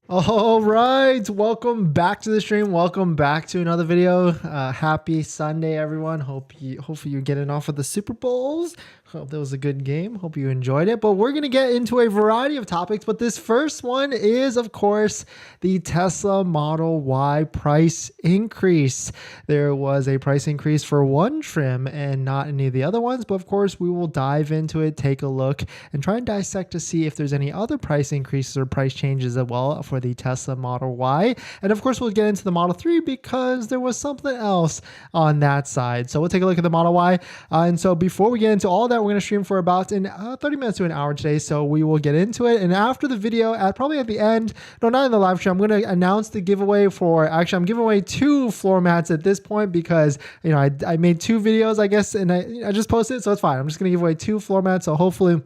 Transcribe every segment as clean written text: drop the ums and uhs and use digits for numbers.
All right, welcome back to the stream. Welcome back to another video. Happy Sunday, everyone. Hopefully you're getting off of the Super Bowls. Hope that was a good game. Hope you enjoyed it. But we're gonna get into a variety of topics. But this first one is, of course, the Tesla Model Y price increase. There was a price increase for one trim and not any of the other ones. But of course, we will dive into it, take a look, and try and dissect to see if there's any other price increases or price changes as well for the Tesla Model Y. And of course, we'll get into the Model 3 because there was something else on that side. So we'll take a look at the Model Y. And so before we get into all that, we're going to stream for about 30 minutes to an hour today. So we will get into it. And after the video, probably at the end, no, not in the live stream, I'm going to announce the giveaway for, actually, I'm giving away 2 floor mats at this point because, you know, I made 2 videos, I guess, and I just posted it. So it's fine. I'm just going to give away 2 floor mats. So hopefully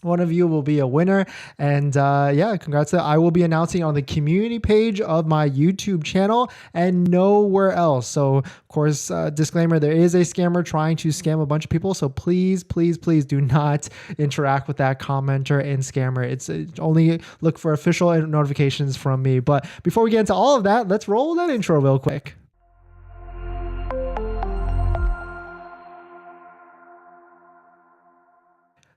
one of you will be a winner. And yeah, congrats. I will be announcing on the community page of my YouTube channel and nowhere else. So of course, disclaimer, there is a scammer trying to scam a bunch of people. So please, please, please do not interact with that commenter and scammer. It's only look for official notifications from me. But before we get into all of that, let's roll that intro real quick.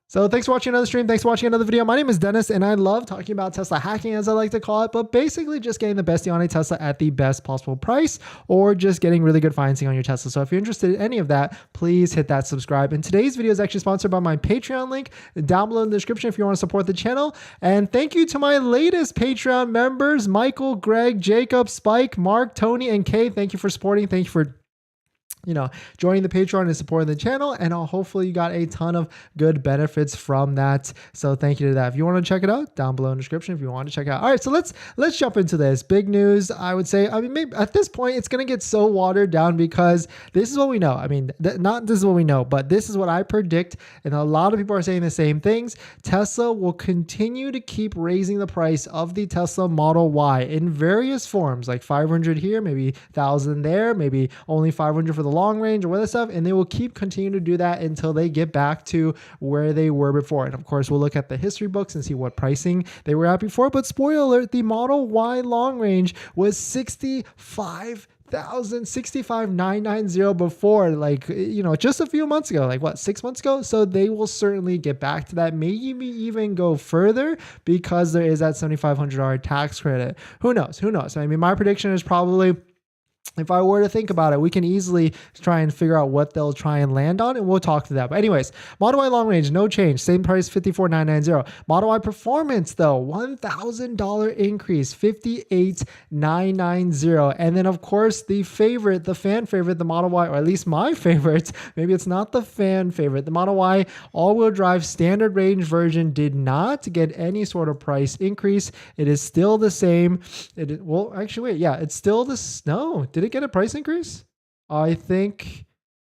So thanks for watching another stream. Thanks for watching another video. My name is Dennis, and I love talking about Tesla hacking, as I like to call it, but basically just getting the best deal on a Tesla at the best possible price, or just getting really good financing on your Tesla. So if you're interested in any of that, please hit that subscribe. And today's video is actually sponsored by my Patreon link down below in the description if you want to support the channel. And thank you to my latest Patreon members, Michael, Greg, Jacob, Spike, Mark, Tony, and Kay. Thank you for supporting. Thank you for joining the Patreon and supporting the channel, and hopefully you got a ton of good benefits from that. So thank you to that. If you want to check it out, down below in the description if you want to check it out. All right, so let's jump into this. Big news, I would say. I mean, maybe at this point it's going to get so watered down because this is what we know. I mean, not this is what we know, but this is what I predict, and a lot of people are saying the same things. Tesla will continue to keep raising the price of the Tesla Model Y in various forms, like 500 here, maybe 1,000 there, maybe only 500 for the long range or other stuff, and they will keep continuing to do that until they get back to where they were before. And of course, we'll look at the history books and see what pricing they were at before. But spoiler alert, the Model Y long range was $65,990 before, like, just a few months ago, like what, 6 months ago. So they will certainly get back to that, maybe even go further because there is that $7,500 tax credit. Who knows? I mean, my prediction is probably, if I were to think about it, we can easily try and figure out what they'll try and land on, and we'll talk to that. But anyways, Model Y long range, no change. Same price, $54,990. Model Y performance, though, $1,000 increase, $58,990. And then, of course, the fan favorite, the Model Y, or at least my favorite, maybe it's not the fan favorite, the Model Y all-wheel drive standard range version did not get any sort of price increase. It is still the same. Well, actually, wait, yeah, it's still no. Did it get a price increase? I think,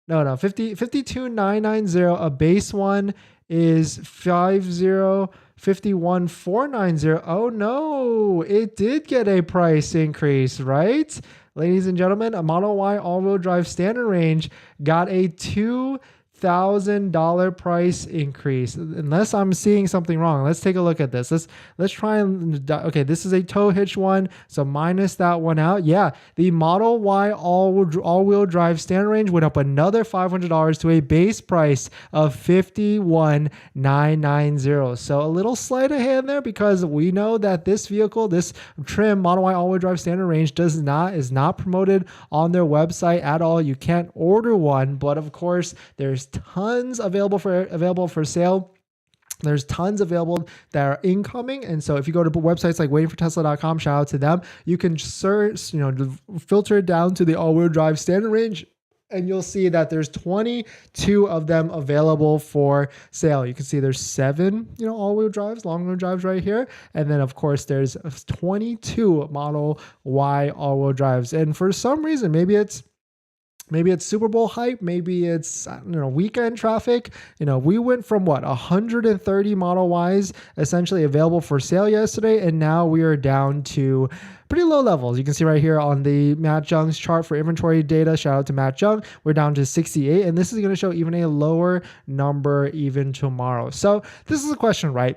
no, 52,990. A base one is 51,490. Oh no, it did get a price increase, right? Ladies and gentlemen, a Model Y all-wheel drive standard range got a $2,000 price increase, unless I'm seeing something wrong. Let's take a look at this. Let's try and, okay, this is a tow hitch one, so minus that one out. Yeah, the Model Y all-wheel drive standard range went up another $500 to a base price of $51,990. So a little sleight of hand there, because we know that this vehicle, this trim Model Y all-wheel drive standard range is not promoted on their website at all. You can't order one, but of course there's tons available for sale. There's tons available that are incoming. And so if you go to websites like waitingfortesla.com, shout out to them, you can search, filter it down to the all-wheel drive standard range, and you'll see that there's 22 of them available for sale. You can see there's 7, all-wheel drives, long-wheel drives right here. And then, of course, there's 22 Model Y all-wheel drives. And for some reason, maybe it's Super Bowl hype. Maybe it's, weekend traffic. We went from 130 Model Ys essentially available for sale yesterday, and now we are down to pretty low levels. You can see right here on the Matt Jung's chart for inventory data. Shout out to Matt Jung. We're down to 68, and this is going to show even a lower number even tomorrow. So this is a question, right?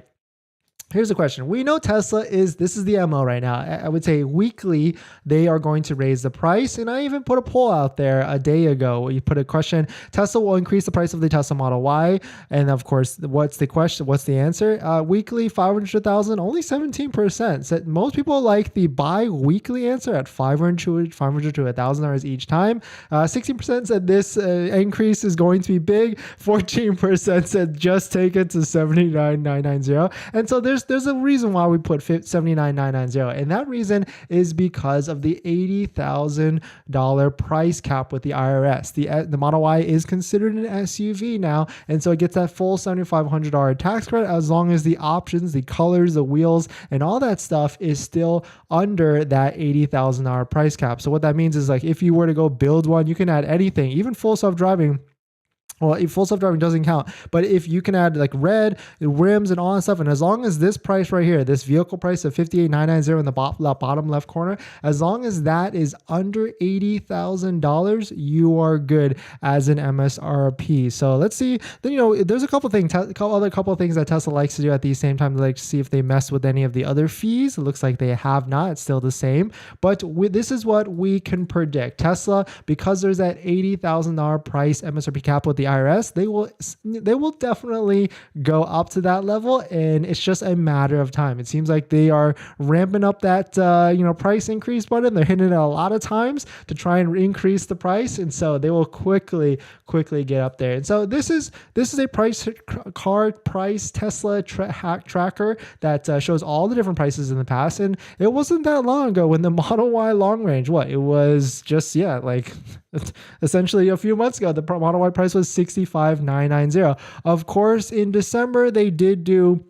Here's the question. We know Tesla this is the MO right now. I would say weekly, they are going to raise the price. And I even put a poll out there a day ago where you put a question, Tesla will increase the price of the Tesla Model Y. And of course, what's the question? What's the answer? Weekly, 500,000, only 17%. So most people like the bi-weekly answer at $500 to $1,000 each time. 16% said this increase is going to be big. 14% said just take it to 79,990. And so there's a reason why we put 79,990, and that reason is because of the $80,000 price cap with the IRS. The Model Y is considered an SUV now, and so it gets that full $7,500 tax credit as long as the options, the colors, the wheels, and all that stuff is still under that $80,000 price cap. So what that means is, like, if you were to go build one, you can add anything, even full self-driving. Well, full self-driving doesn't count, but if you can add like red rims and all that stuff, and as long as this price right here, this vehicle price of $58,990 in the bottom left corner, as long as that is under $80,000, you are good as an MSRP. So let's see. Then there's a couple things, couple of things that Tesla likes to do at the same time. They like to see if they mess with any of the other fees. It looks like they have not. It's still the same. But this is what we can predict. Tesla, because there's that $80,000 price MSRP cap with the IRS, they will definitely go up to that level, and it's just a matter of time. It seems like they are ramping up that price increase button. They're hitting it a lot of times to try and increase the price, and so they will quickly get up there. And so this is a price Tesla tracker that shows all the different prices in the past, and it wasn't that long ago when the Model Y long range, it was just essentially a few months ago, the Model Y price was $65,990. Of course, in December, they did do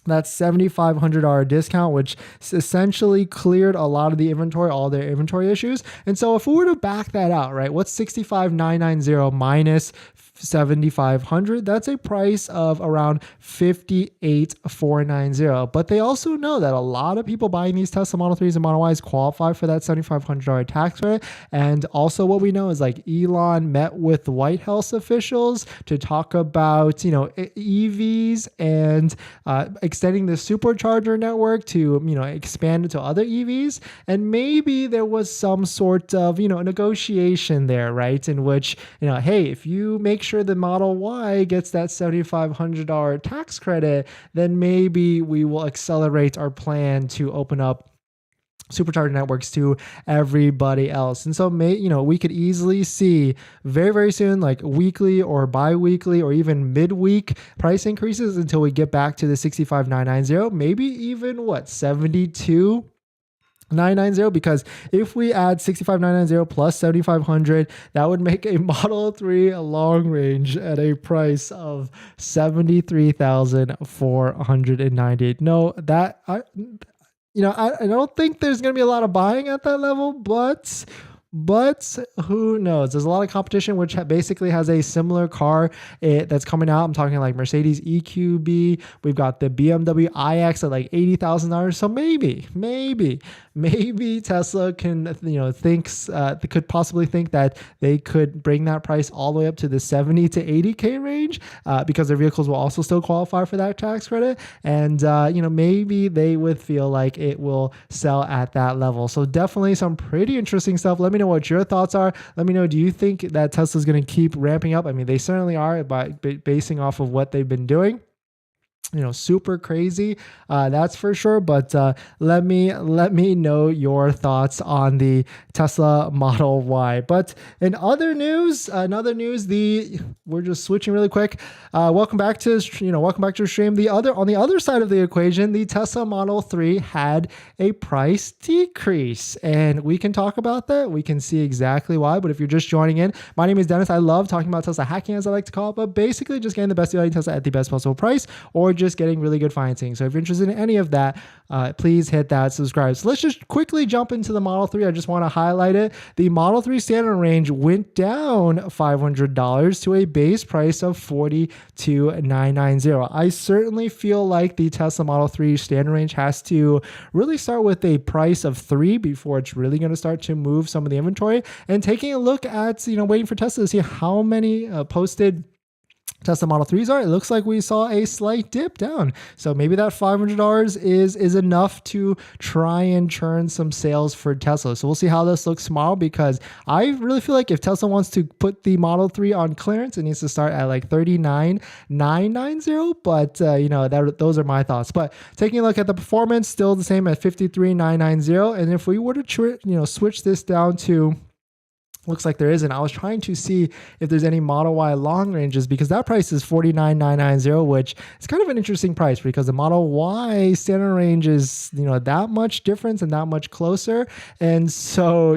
that $7,500 discount, which essentially cleared a lot of the inventory, all their inventory issues. And so if we were to back that out, right, what's $65,990 minus $7,500? That's a price of around $58,490. But they also know that a lot of people buying these Tesla Model 3s and Model Ys qualify for that $7,500 tax credit. And also what we know is, like, Elon met with White House officials to talk about, EVs and extending the supercharger network to, expand it to other EVs. And maybe there was some sort of, negotiation there, right? In which, hey, if you make sure the Model Y gets that $7,500 tax credit, then maybe we will accelerate our plan to open up supercharger networks to everybody else. And so we could easily see very, very soon, like weekly or bi-weekly or even midweek price increases until we get back to the $65,990, maybe even $72,990, because if we add $65,990 plus $7,500, that would make a Model 3 long range at a price of $73,498. No, I don't think there's going to be a lot of buying at that level, but who knows? There's a lot of competition, which basically has a similar car that's coming out. I'm talking like Mercedes EQB. We've got the BMW iX at like $80,000. So maybe Tesla can, could possibly think that they could bring that price all the way up to the 70 to 80K range, because their vehicles will also still qualify for that tax credit. And, maybe they would feel like it will sell at that level. So definitely some pretty interesting stuff. Let me know what your thoughts are. Let me know, do you think that Tesla's going to keep ramping up? I mean, they certainly are, by basing off of what they've been doing. Super crazy, that's for sure. But let me know your thoughts on the Tesla Model Y. But in other news, we're just switching really quick. Welcome back to the stream. On the other side of the equation, the Tesla Model 3 had a price decrease, and we can talk about that. We can see exactly why. But if you're just joining in, my name is Dennis. I love talking about Tesla hacking, as I like to call it, but basically just getting the best deal on Tesla at the best possible price, or just getting really good financing. So if you're interested in any of that, please hit that subscribe. So let's just quickly jump into the Model 3. I just want to highlight it. The Model 3 standard range went down $500 to a base price of $42,990. I certainly feel like the Tesla Model 3 standard range has to really start with a price of $3 before it's really going to start to move some of the inventory. And taking a look at, waiting for Tesla to see how many posted Tesla Model 3s are, it looks like we saw a slight dip down. So maybe that $500 is enough to try and churn some sales for Tesla. So we'll see how this looks tomorrow, because I really feel like if Tesla wants to put the Model 3 on clearance, it needs to start at like 39,990. But those are my thoughts. But taking a look at the performance, still the same at 53,990. And if we were to switch this down to, looks like there isn't. I was trying to see if there's any Model Y long ranges, because that price is 49,990, which is kind of an interesting price because the Model Y standard range is, that much difference and that much closer. And so,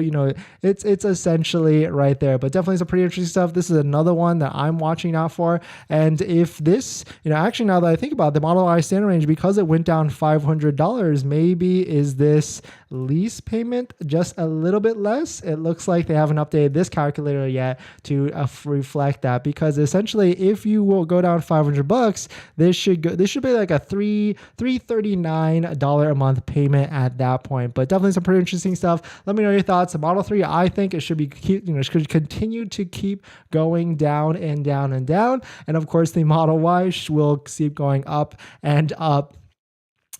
it's essentially right there, but definitely some pretty interesting stuff. This is another one that I'm watching out for. And if this, actually, now that I think about it, the Model Y standard range, because it went down $500, maybe is this lease payment just a little bit less? It looks like they haven't updated this calculator yet to reflect that, because essentially if you will go down $500, this should be like a $339 a month payment at that point. But definitely some pretty interesting stuff. Let me know your thoughts. The Model 3, I think it should be should continue to keep going down and down and down, and of course the Model Y will keep going up and up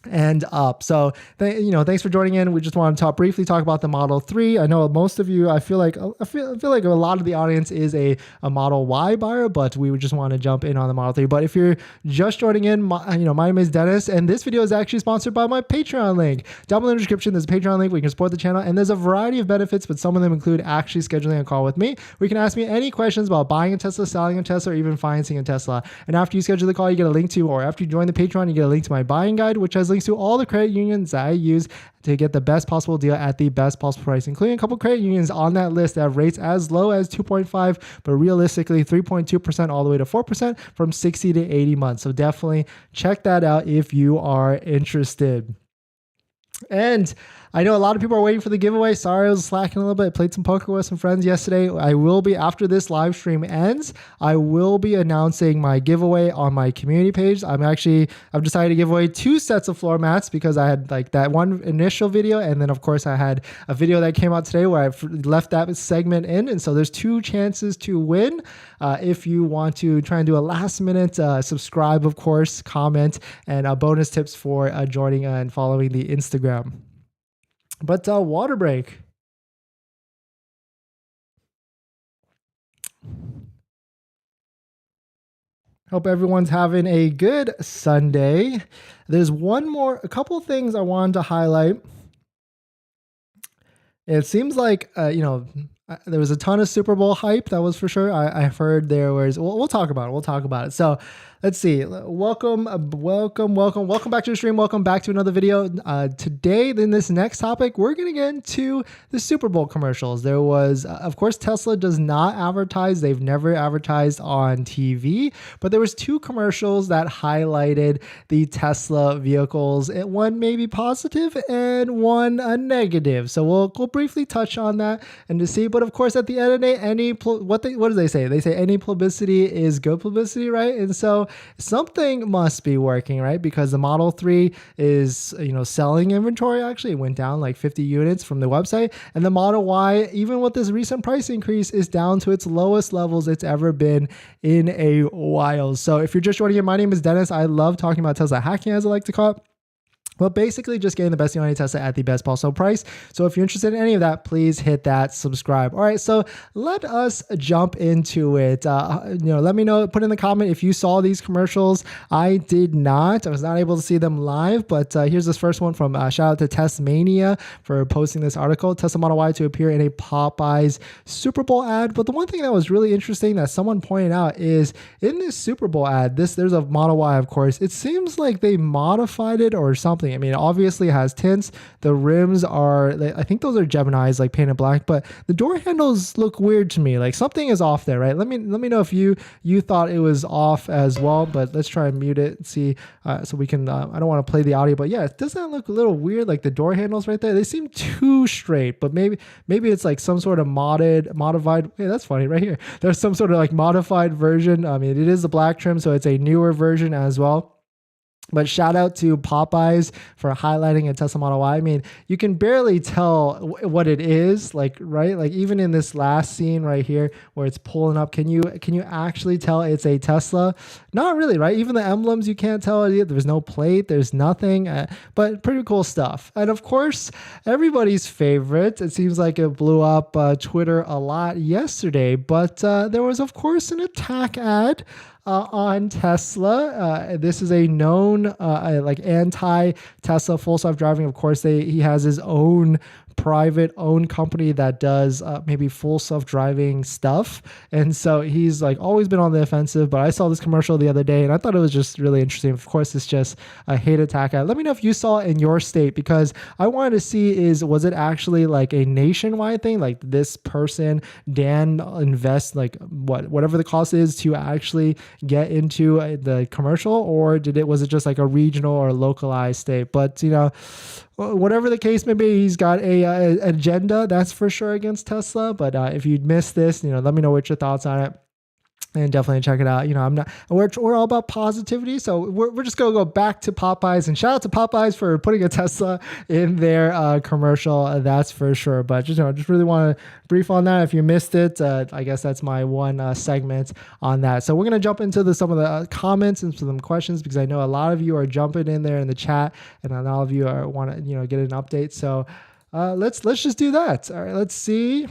and up. So thanks for joining in. We just want to briefly talk about the Model 3. I know most of you, I feel like a lot of the audience is a Model Y buyer, but we would just want to jump in on the Model 3. But if you're just joining in, my name is Dennis, and this video is actually sponsored by my Patreon link. Down below in the description, there's a Patreon link where you can support the channel, and there's a variety of benefits, but some of them include actually scheduling a call with me, where you can ask me any questions about buying a Tesla, selling a Tesla, or even financing a Tesla. And after you schedule the call, you get a link to, or after you join the Patreon, you get a link to my buying guide, which has links to all the credit unions that I use to get the best possible deal at the best possible price, including a couple credit unions on that list that have rates as low as 2.5, but realistically 3.2% all the way to 4% from 60 to 80 months. So definitely check that out if you are interested. And I know a lot of people are waiting for the giveaway. Sorry, I was slacking a little bit. I played some poker with some friends yesterday. I will be, after this live stream ends, I will be announcing my giveaway on my community page. I've decided to give away 2 sets of floor mats, because I had like that one initial video, and then of course I had a video that came out today where I left that segment in. And so there's 2 chances to win. If you want to try and do a last minute subscribe, of course, comment, and bonus tips for joining and following the Instagram. But water break. Hope everyone's having a good Sunday. There's a couple of things I wanted to highlight. It seems like, there was a ton of Super Bowl hype, that was for sure. I heard there was, we'll talk about it. We'll talk about it. So let's see. Welcome back to the stream. Welcome back to another video. Today, in this next topic, we're going to get into the Super Bowl commercials. There was, of course, Tesla does not advertise. They've never advertised on TV, but there was 2 commercials that highlighted the Tesla vehicles. One maybe positive and one a negative. So we'll briefly touch on that and to see. But of course, at the end of the day, what do they say? They say any publicity is good publicity, right? And so something must be working, right? Because the Model 3 is, selling inventory. Actually, it went down like 50 units from the website. And the Model Y, even with this recent price increase, is down to its lowest levels it's ever been in a while. So if you're just joining in, my name is Dennis. I love talking about Tesla hacking, as I like to call it. But basically just getting the best deal on Tesla at the best possible price. So if you're interested in any of that, please hit that subscribe. All right, so let us jump into it. Let me know, put in the comment if you saw these commercials. I did not. I was not able to see them live, but here's this first one from shout out to Testmania for posting this article. Tesla Model Y to appear in a Popeyes Super Bowl ad. But the one thing that was really interesting that someone pointed out is in this Super Bowl ad, there's a Model Y, of course. It seems like they modified it or something. I mean, obviously it has tints. The rims are, I think those are Geminis, like painted black, but the door handles look weird to me. Like something is off there, right? Let me know if you thought it was off as well, but let's try and mute it and see so we can, I don't want to play the audio, but yeah, doesn't that look a little weird? Like the door handles right there, they seem too straight, but maybe it's like some sort of modified, hey, that's funny right here. There's some sort of like modified version. I mean, it is the black trim, so it's a newer version as well. But shout out to Popeyes for highlighting a Tesla Model Y. I mean, you can barely tell what it is, like, right? Like even in this last scene right here where it's pulling up, can you actually tell it's a Tesla? Not really, right? Even the emblems, you can't tell it. There's no plate, there's nothing, but pretty cool stuff. And of course, everybody's favorite. It seems like it blew up Twitter a lot yesterday, but there was, of course, an attack ad on Tesla. This is a known like anti-Tesla full self-driving. Of course, he has his own private owned company that does maybe full self-driving stuff, and so he's like always been on the offensive. But I saw this commercial the other day and I thought it was just really interesting. Of course, it's just a hate attack ad. Let me know if you saw it in your state, because I wanted to see was it actually like a nationwide thing, like this person Dan invest like whatever the cost is to actually get into the commercial, or was it just like a regional or localized state? But whatever the case may be, he's got a agenda, that's for sure, against Tesla. But if you missed this, let me know what your thoughts on it. And definitely check it out. We're all about positivity. So we're just going to go back to Popeyes, and shout out to Popeyes for putting a Tesla in their commercial. That's for sure. But just really want to brief on that. If you missed it, I guess that's my one segment on that. So we're going to jump into some of the comments and some questions, because I know a lot of you are jumping in there in the chat, and a lot of you want to, get an update. So let's just do that. All right, let's see.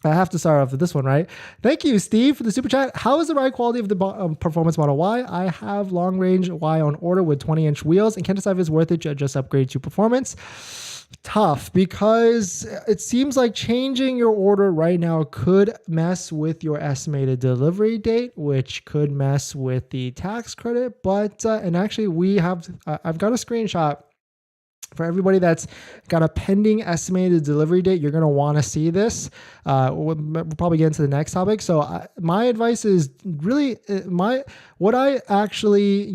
I have to start off with this one, right? Thank you, Steve, for the super chat. How is the ride quality of the Performance Model Y? I have long range Y on order with 20-inch wheels and can't decide if it's worth it to just upgrade to Performance. Tough, because it seems like changing your order right now could mess with your estimated delivery date, which could mess with the tax credit. But and actually, I've got a screenshot. For everybody that's got a pending estimated delivery date, you're going to want to see this. We'll probably get into the next topic. So my advice is really what I actually,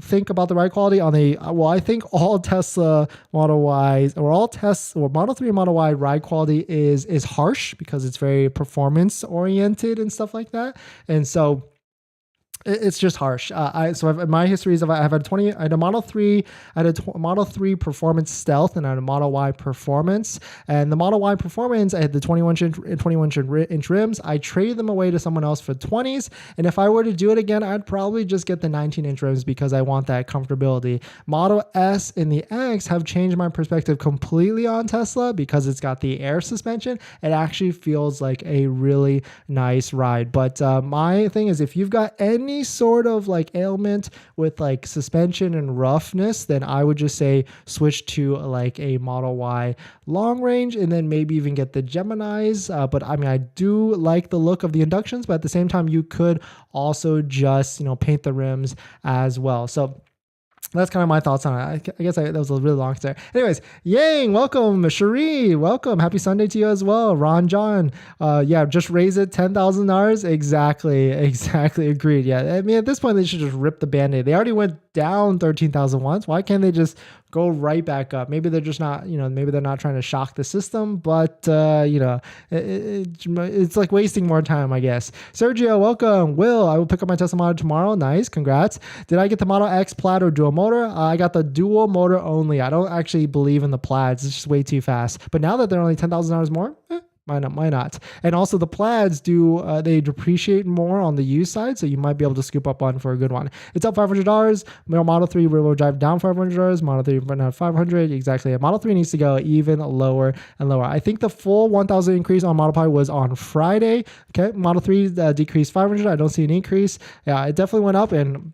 think about the ride quality on I think all Tesla Model Ys or Model 3 and Model Y ride quality is harsh, because it's very performance oriented and stuff like that. And so it's just harsh. My history is I had a Model 3, I had a Model 3 Performance Stealth, and I had a Model Y Performance. And the Model Y Performance, I had the 21-inch rims. I traded them away to someone else for 20s. And if I were to do it again, I'd probably just get the 19-inch rims, because I want that comfortability. Model S and the X have changed my perspective completely on Tesla, because it's got the air suspension. It actually feels like a really nice ride. But my thing is, if you've got any sort of like ailment with like suspension and roughness, then I would just say switch to like a Model Y long range, and then maybe even get the Geminis. But I mean, I do like the look of the inductions, but at the same time, you could also just, paint the rims as well. So that's kind of my thoughts on it. I guess that was a really long answer. Anyways, Yang, welcome. Cherie, welcome. Happy Sunday to you as well. Ron John, just raise it $10,000. Exactly. Agreed. Yeah, I mean, at this point, they should just rip the Band-Aid. They already went down 13,000 once. Why can't they just go right back up? Maybe they're just not, maybe they're not trying to shock the system, but, it's like wasting more time, I guess. Sergio, welcome. Will, I will pick up my Tesla Model tomorrow. Nice. Congrats. Did I get the Model X Plaid or dual motor? I got the dual motor only. I don't actually believe in the Plaids. It's just way too fast. But now that they're only $10,000 more, why not? And also the Plaids they depreciate more on the used side, so you might be able to scoop up one for a good one. It's up $500. Model 3 rear-wheel drive down $500. Model 3 now $500. Exactly. Model 3 needs to go even lower and lower. I think the full 1,000 increase on Model Pi was on Friday. Okay, Model 3 decreased $500. I don't see an increase. Yeah, it definitely went up. And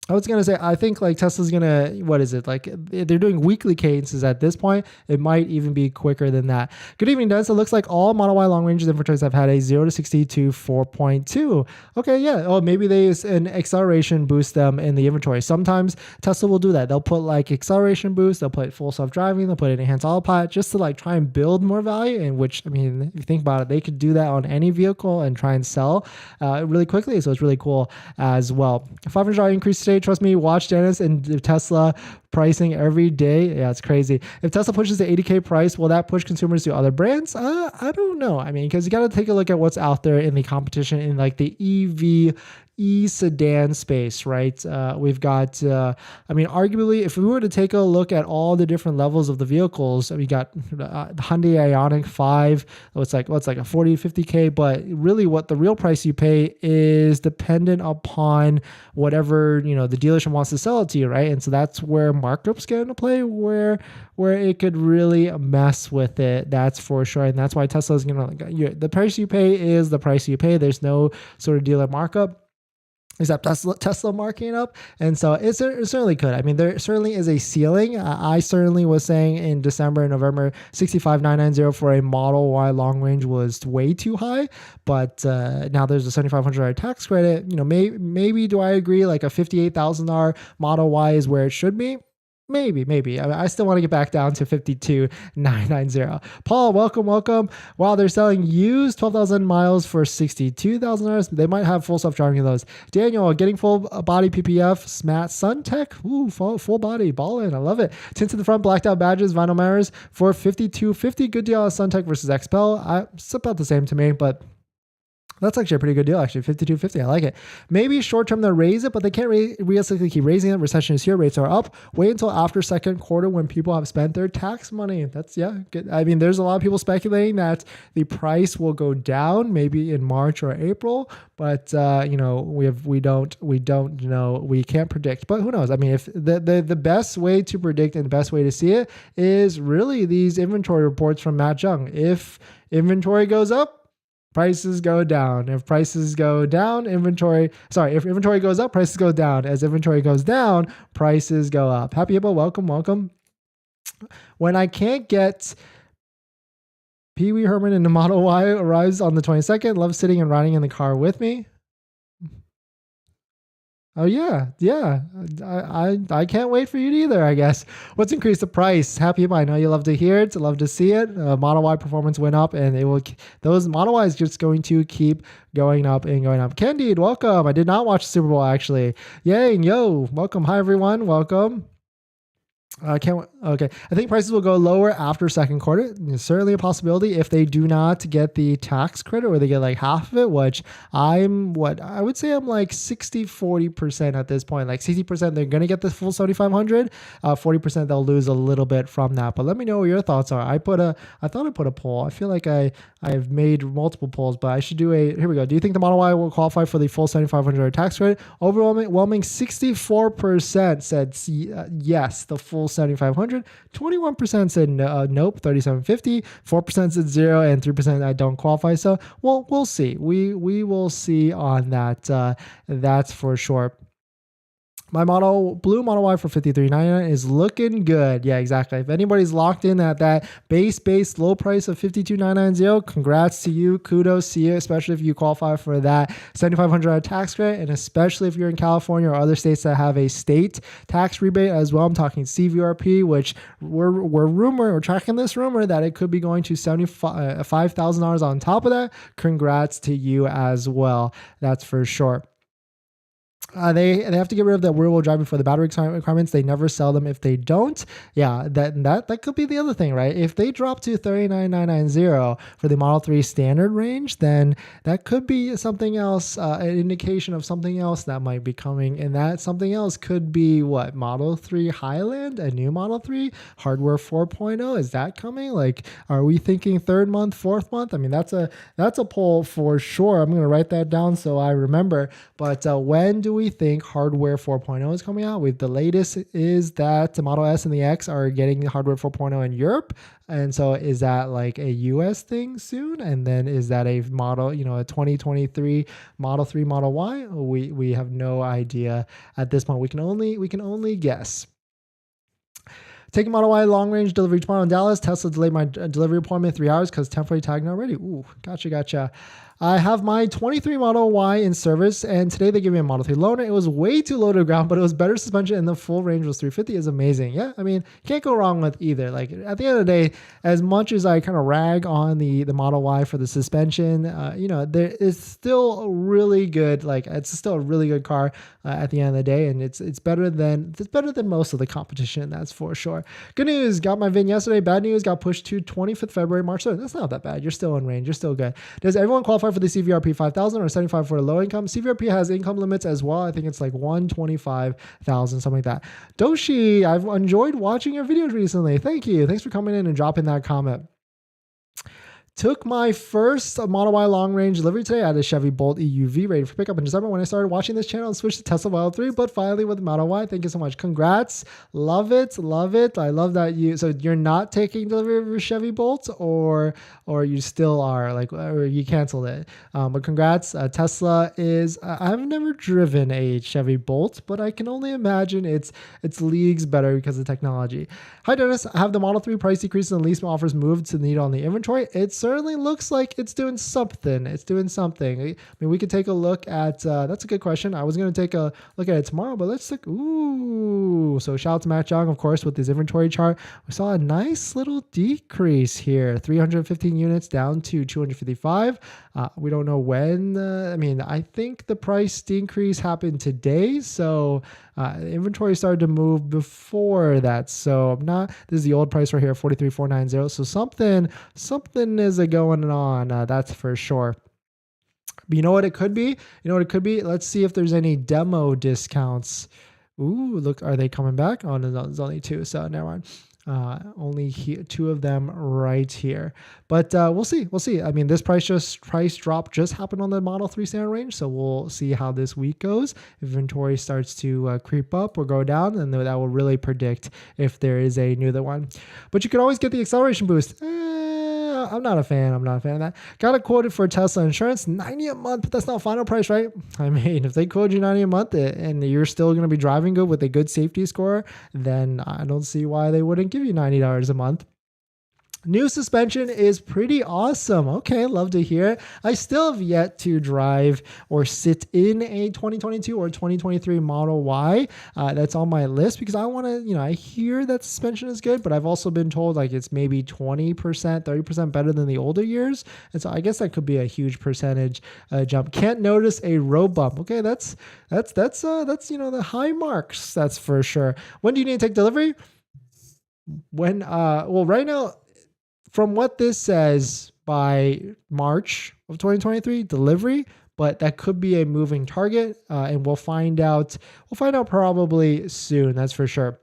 I was going to say, I think like Tesla's going to, what is it? Like they're doing weekly cadences at this point. It might even be quicker than that. Good evening, Dennis. It looks like all Model Y long range inventories have had a 0 to 60 to 4.2. Okay, yeah. Oh, maybe they use an acceleration boost them in the inventory. Sometimes Tesla will do that. They'll put like acceleration boost. They'll put full self-driving. They'll put it in enhanced autopilot just to like try and build more value, in which, I mean, if you think about it, they could do that on any vehicle and try and sell really quickly. So it's really cool as well. $500 increase today. Trust me, watch Dennis and Tesla pricing every day. Yeah, it's crazy. If Tesla pushes the 80K price, will that push consumers to other brands? I don't know. I mean, because you got to take a look at what's out there in the competition in like the EV sedan space, right? We've got, I mean, arguably, if we were to take a look at all the different levels of the vehicles, we got the Hyundai Ioniq 5, it's like a 40, 50K, but really what the real price you pay is dependent upon whatever, the dealership wants to sell it to you, right? And so that's where markups get into play, where it could really mess with it. That's for sure. And that's why Tesla is going to, the price you pay is the price you pay. There's no sort of dealer markup, except Tesla marking up. And so it certainly could. I mean, there certainly is a ceiling. I certainly was saying in December and November, 65,990 for a Model Y long range was way too high. But now there's a $7,500 tax credit. Maybe do I agree? Like a $58,000 Model Y is where it should be. Maybe. I mean, I still want to get back down to 52,990. Paul, welcome. Wow, they're selling used 12,000 miles for $62,000. They might have full self-driving of those. Daniel, getting full body PPF, Matt Suntech. Ooh, full body, ballin'. I love it. Tinted the front, blacked out badges, vinyl mirrors for $52.50. Good deal on Suntech versus XPEL. It's about the same to me, but that's actually a pretty good deal, actually. $52.50. I like it. Maybe short term they'll raise it, but they can't realistically keep raising it. Recession is here. Rates are up. Wait until after second quarter when people have spent their tax money. That's good. I mean, there's a lot of people speculating that the price will go down maybe in March or April, but we don't know. We can't predict, but who knows? I mean, if the best way to predict and the best way to see it is really these inventory reports from Matt Jung. If inventory goes up, prices go down. If prices go down, if inventory goes up, prices go down. As inventory goes down, prices go up. Happy Hippo, welcome. When I can't get Pee Wee Herman in the Model Y arrives on the 22nd, love sitting and riding in the car with me. Oh yeah. I can't wait for you either, I guess. What's increased the price? Happy, I know you love to hear it, love to see it. Model Y performance went up, and those Model Y is just going to keep going up and going up. Candide, welcome. I did not watch the Super Bowl actually. Yay, yo, welcome. Hi everyone, welcome. Okay. I think prices will go lower after second quarter. It's certainly a possibility if they do not get the tax credit or they get like half of it, which I would say I'm like 40% at this point. Like 60% they're going to get the full 7,500. 40% they'll lose a little bit from that. But let me know what your thoughts are. I thought I put a poll. I feel like I've made multiple polls, but I should do here we go. Do you think the Model Y will qualify for the full 7,500 tax credit? Overwhelming 64% said yes, the full 7,500. 21% said nope, 3,750. 4% said 0, and 3% I don't qualify. So we'll see. We will see on that. That's for sure. My blue Model Y for $53.99 is looking good. Yeah, exactly. If anybody's locked in at that base low price of $52,990, congrats to you. Kudos to you, especially if you qualify for that $7,500 tax credit, and especially if you're in California or other states that have a state tax rebate as well. I'm talking CVRP, which we're tracking this rumor that it could be going to $5,000 on top of that. Congrats to you as well. That's for sure. They have to get rid of that rear-wheel driving for the battery requirements. They never sell them if they don't. Yeah, that could be the other thing, right? If they drop to $39,990 for the Model 3 standard range, then that could be something else, an indication of something else that might be coming. And that something else could be what? Model 3 Highland, a new Model 3, hardware 4.0. Is that coming? Like, are we thinking third month, fourth month? I mean, that's a poll for sure. I'm going to write that down so I remember. But when do we think hardware 4.0 is coming out? The latest is that the Model S and the X are getting the hardware 4.0 in Europe. And so is that like a US thing soon? And then is that a model, a 2023 Model 3, Model Y? We have no idea at this point. We can only guess. Taking Model Y long range delivery tomorrow in Dallas. Tesla delayed my delivery appointment 3 hours because temporary tag not ready. Ooh, gotcha. I have my 23 Model Y in service, and today they gave me a Model 3 loaner. It was way too low to the ground, but it was better suspension, and the full range was 350. Is amazing. Yeah, I mean, can't go wrong with either. Like, at the end of the day, as much as I kind of rag on the Model Y for the suspension, there is still really good. Like, it's still a really good car at the end of the day, and it's better than most of the competition. That's for sure. Good news, got my VIN yesterday. Bad news, got pushed to 25th February, March 3rd. That's not that bad. You're still in range. You're still good. Does everyone qualify for the CVRP 5000 or 75 for the low income. CVRP has income limits as well. I think it's like 125,000, something like that. Doshi, I've enjoyed watching your videos recently. Thank you. Thanks for coming in and dropping that comment. Took my first Model Y long range delivery today. I had a Chevy Bolt EUV ready for pickup in December when I started watching this channel and switched to Tesla Model 3, but finally with Model Y. Thank you so much. Congrats. Love it. Love it. I love that so you're not taking delivery of your Chevy Bolt or you still are, like, or you canceled it. But congrats. Tesla is, I've never driven a Chevy Bolt, but I can only imagine it's leagues better because of technology. Hi Dennis, have the Model 3 price decreases and lease offers moved to the need on the inventory? It certainly looks like it's doing something. It's doing something. I mean, we could take a look at, that's a good question. I was going to take a look at it tomorrow, but let's look. Ooh, so shout out to Matt Young, of course, with his inventory chart. We saw a nice little decrease here, 315 units down to 255. We don't know when. I mean, I think the price decrease happened today. So inventory started to move before that. So I'm not, this is the old price right here, 43,490. So something is going on. That's for sure. But you know what it could be? You know what it could be? Let's see if there's any demo discounts. Ooh, look, are they coming back? Oh, no, there's only two. So never mind. Only two of them right here, but we'll see. I mean, this price drop just happened on the Model 3 standard range, so we'll see how this week goes. If inventory starts to creep up or go down, then that will really predict if there is a new one. But you can always get the acceleration boost. I'm not a fan. I'm not a fan of that. Got it quoted for Tesla insurance, $90 a month, but that's not final price, right? I mean, if they quote you $90 a month and you're still going to be driving good with a good safety score, then I don't see why they wouldn't give you $90 a month. New suspension is pretty awesome. Okay, love to hear it. I still have yet to drive or sit in a 2022 or 2023 Model Y. That's on my list because I want to, I hear that suspension is good, but I've also been told like it's maybe 20%, 30% better than the older years. And so I guess that could be a huge percentage jump. Can't notice a road bump. Okay, that's the high marks. That's for sure. When do you need to take delivery? When, well, right now, from what this says, by March of 2023 delivery, but that could be a moving target, and we'll find out probably soon. That's for sure.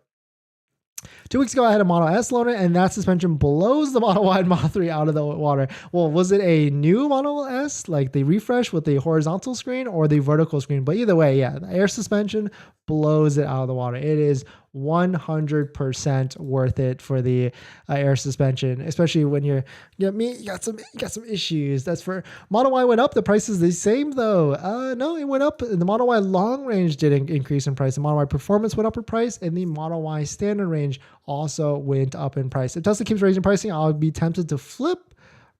2 weeks ago, I had a Model S loaner, and that suspension blows the Model Y and Model 3 out of the water. Well, was it a new Model S, like the refresh with the horizontal screen or the vertical screen? But either way, yeah, the air suspension blows it out of the water. It is 100% worth it for the air suspension, especially when you got some issues. That's for Model Y went up. The price is the same though. No, it went up. The Model Y long range didn't increase in price. The Model Y performance went up in price, and the Model Y standard range also went up in price. If Tesla keeps raising pricing, I'll be tempted to flip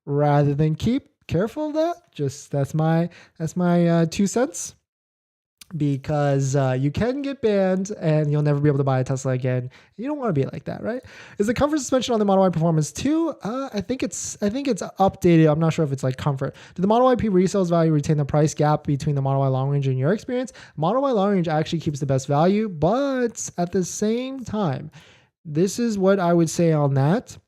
rather than keep. Careful of that. Just that's my 2 cents. Because you can get banned and you'll never be able to buy a Tesla again. You don't want to be like that, right? Is the comfort suspension on the Model Y Performance 2? I think it's updated. I'm not sure if it's like comfort. Did the Model Y P resales value retain the price gap between the Model Y Long Range and your experience? Model Y Long Range actually keeps the best value, but at the same time, this is what I would say on that.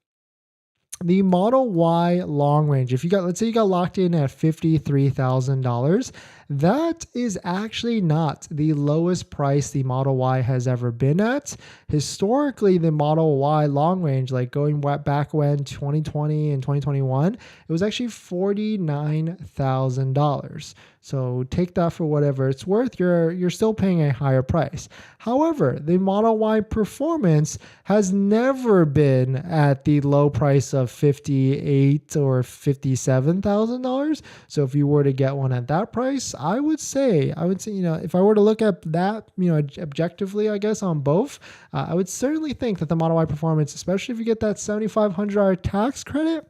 The Model Y Long Range, if you got, let's say you got locked in at $53,000, that is actually not the lowest price the Model Y has ever been at. Historically, the Model Y Long Range, like going back when 2020 and 2021, it was actually $49,000. So take that for whatever it's worth. You're still paying a higher price. However, the Model Y Performance has never been at the low price of $58,000 or $57,000. So if you were to get one at that price, I would say, if I were to look at that, objectively, I guess on both, I would certainly think that the Model Y Performance, especially if you get that $7,500 tax credit,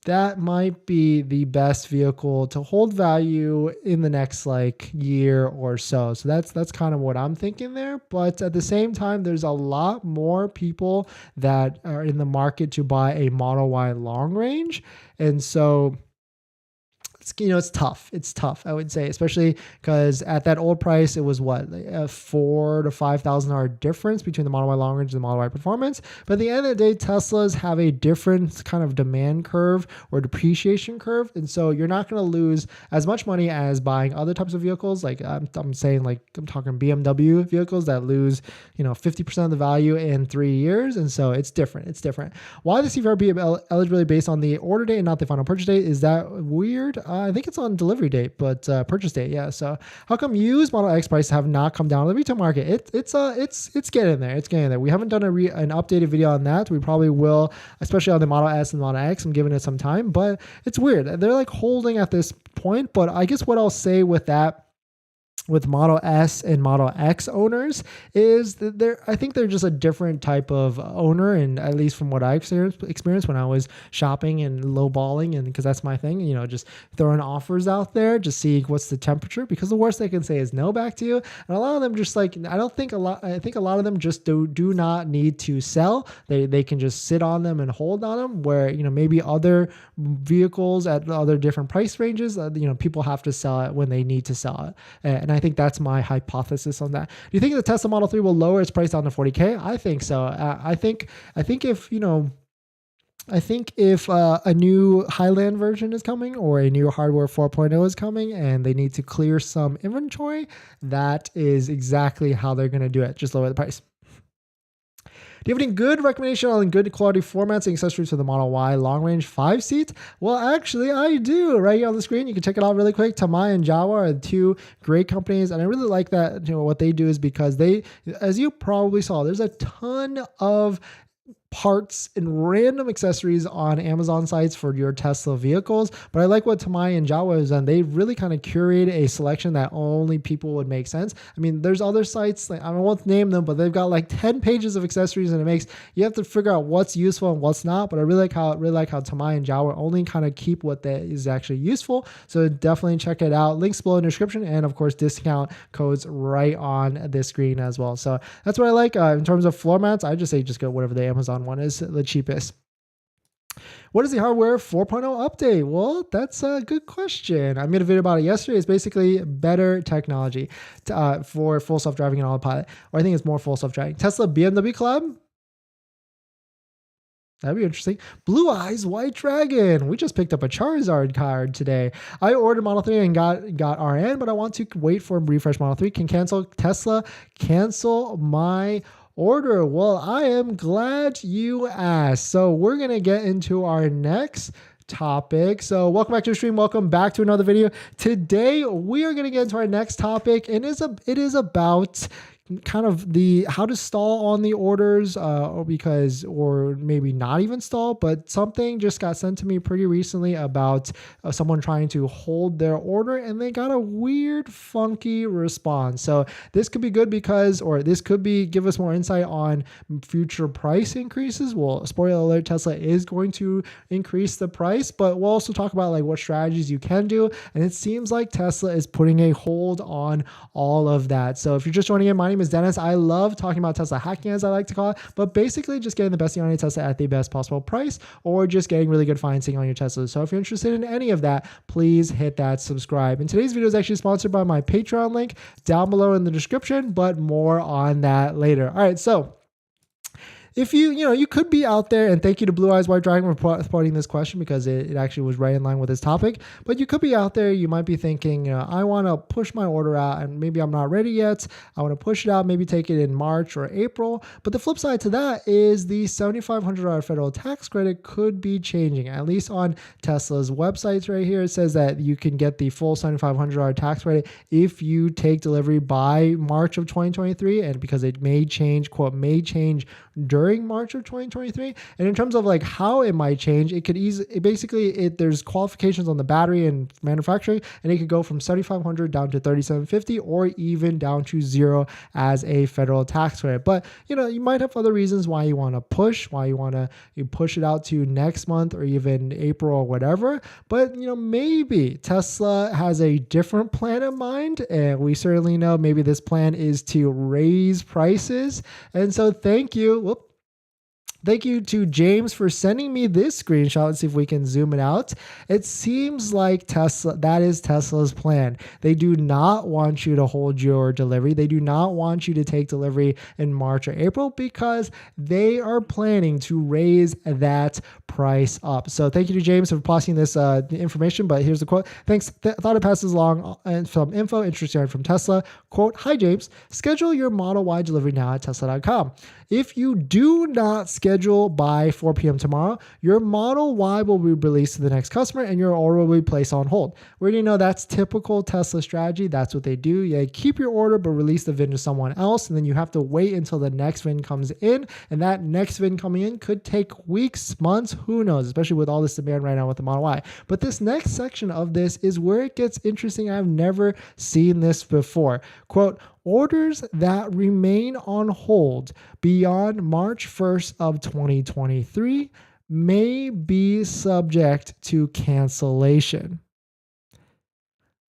that might be the best vehicle to hold value in the next year or so. So that's kind of what I'm thinking there. But at the same time, there's a lot more people that are in the market to buy a Model Y Long Range. And so it's tough. It's tough, I would say, especially because at that old price, it was what, a $4,000 to $5,000 difference between the Model Y long range and the Model Y performance. But at the end of the day, Teslas have a different kind of demand curve or depreciation curve, and so you're not going to lose as much money as buying other types of vehicles. Like I'm talking BMW vehicles that lose 50% of the value in 3 years, and so it's different. It's different. Why the CVR eligibility based on the order date and not the final purchase date? Is that weird? I think it's on delivery date, but purchase date, yeah. So how come used Model X prices have not come down in the retail market? It's getting there. It's getting there. We haven't done an updated video on that. We probably will, especially on the Model S and Model X. I'm giving it some time, but it's weird. They're like holding at this point. But I guess what I'll say with that, with Model S and Model X owners, is that I think they're just a different type of owner, and at least from what I experienced when I was shopping and lowballing, and because that's my thing, just throwing offers out there, just seeing what's the temperature, because the worst they can say is no back to you. And a lot of them just I think a lot of them just do not need to sell. They can just sit on them and hold on them, where maybe other vehicles at other different price ranges, people have to sell it when they need to sell it. And I think that's my hypothesis on that. Do you think the Tesla Model 3 will lower its price down to $40K? I think so. I think if a new Highland version is coming, or a new hardware 4.0 is coming, and they need to clear some inventory, that is exactly how they're going to do it. Just lower the price. Do you have any good recommendation on good quality floor mats and accessories for the Model Y long range 5-seat? Well, actually, I do. Right here on the screen, you can check it out really quick. Tamai and Jawa are the two great companies, and I really like that. What they do is, because they, as you probably saw, there's a ton of parts and random accessories on Amazon sites for your Tesla vehicles. But I like what Tamai and Jawa has done. They really kind of curate a selection that only people would make sense. I mean, there's other sites, I won't name them, but they've got like 10 pages of accessories, and you have to figure out what's useful and what's not. But I really like how Tamai and Jawa only kind of keep what that is actually useful. So definitely check it out. Links below in the description, and of course discount codes right on this screen as well. So that's what I like. In terms of floor mats, I just say just go whatever the Amazon one is the cheapest. What is the hardware 4.0 update? Well, that's a good question. I made a video about it yesterday. It's basically better technology for full self-driving and autopilot, or I think it's more full self-driving. Tesla BMW collab? That'd be interesting. Blue Eyes White Dragon. We just picked up a Charizard card today. I ordered Model 3 and got RN, but I want to wait for refresh Model 3. Can Tesla cancel my order? Well, I am glad you asked. So we're going to get into our next topic. So welcome back to the stream. Welcome back to another video. Today, we are going to get into our next topic, and it is about kind of how to stall on the orders, or maybe not even stall, but something just got sent to me pretty recently about someone trying to hold their order, and they got a weird, funky response. So this could be good this could give us more insight on future price increases. Well, spoiler alert, Tesla is going to increase the price, but we'll also talk about like what strategies you can do. And it seems like Tesla is putting a hold on all of that. So if you're just joining in, my name is Dennis. I love talking about Tesla hacking, as I like to call it, but basically just getting the best deal on your Tesla at the best possible price, or just getting really good financing on your Tesla. So if you're interested in any of that, please hit that subscribe. And today's video is actually sponsored by my Patreon link down below in the description, but more on that later. All right, so if you could be out there, and thank you to Blue Eyes White Dragon for supporting this question, because it actually was right in line with this topic, but you could be out there, you might be thinking, I want to push my order out, and maybe I'm not ready yet. I want to push it out, maybe take it in March or April. But the flip side to that is the $7,500 federal tax credit could be changing, at least on Tesla's websites right here. It says that you can get the full $7,500 tax credit if you take delivery by March of 2023, and because it may change, quote, may change during March of 2023. And in terms of like how it might change, it could there's qualifications on the battery and manufacturing, and it could go from $7,500 down to $3,750, or even down to $0 as a federal tax credit. But you might have other reasons why you want to push it out to next month, or even April, or whatever. But maybe Tesla has a different plan in mind, and we certainly know maybe this plan is to raise prices. And so thank you Thank you to James for sending me this screenshot. Let's see if we can zoom it out. It seems like that is Tesla's plan. They do not want you to hold your delivery. They do not want you to take delivery in March or April because they are planning to raise that price up. So thank you to James for posting this information, but here's the quote. Thanks. Thought it passes along some info interesting from Tesla. Quote, "Hi James, schedule your Model Y delivery now at tesla.com. If you do not schedule by 4 p.m. tomorrow, your Model Y will be released to the next customer and your order will be placed on hold." We already know that's typical Tesla strategy. That's what they do. You keep your order, but release the VIN to someone else. And then you have to wait until the next VIN comes in. And that next VIN coming in could take weeks, months, who knows, especially with all this demand right now with the Model Y. But this next section of this is where it gets interesting. I've never seen this before. Quote, "Orders that remain on hold beyond March 1st of 2023 may be subject to cancellation."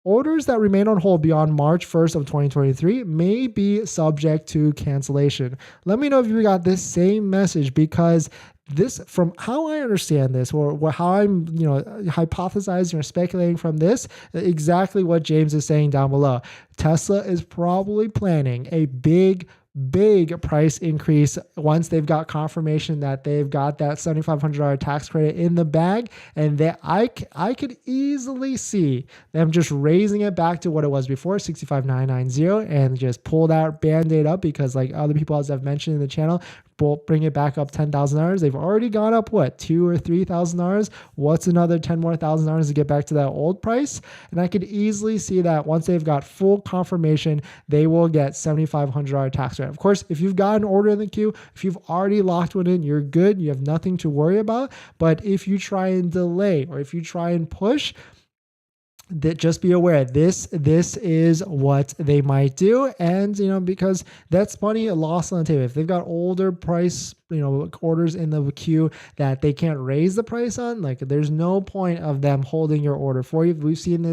Orders that remain on hold beyond March 1st of 2023 may be subject to cancellation. Let me know if you got this same message, because this, from how I understand this, or how I'm, hypothesizing or speculating from this, exactly what James is saying down below. Tesla is probably planning a big price increase once they've got confirmation that they've got that $7,500 tax credit in the bag, and that I could easily see them just raising it back to what it was before, $65,990, and just pull that band-aid up, because like other people, as I've mentioned in the channel, bring it back up $10,000. They've already gone up what, $2,000 or $3,000? What's another $10,000 more to get back to that old price? And I could easily see that once they've got full confirmation, they will get $7,500 tax credit. Of course, if you've got an order in the queue, if you've already locked one in, you're good. You have nothing to worry about. But if you try and delay, or if you try and push, that just be aware, this is what they might do. And because that's money lost on the table. If they've got older price orders in the queue that they can't raise the price on, like, there's no point of them holding your order for you. We've seen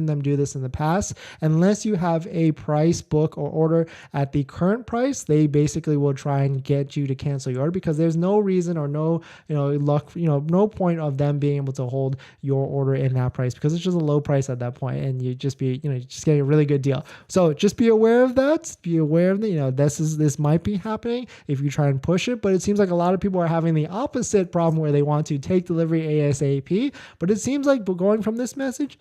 them do this in the past. Unless you have a price book or order at the current price, they basically will try and get you to cancel your order, because there's no reason or no no point of them being able to hold your order in that price, because it's just a low price at that point, and you just be just getting a really good deal. So just be aware of that. Be aware of that. This might be happening if you try and push it, but it seems like a lot of people are having the opposite problem, where they want to take delivery ASAP. But it seems like, going from this message,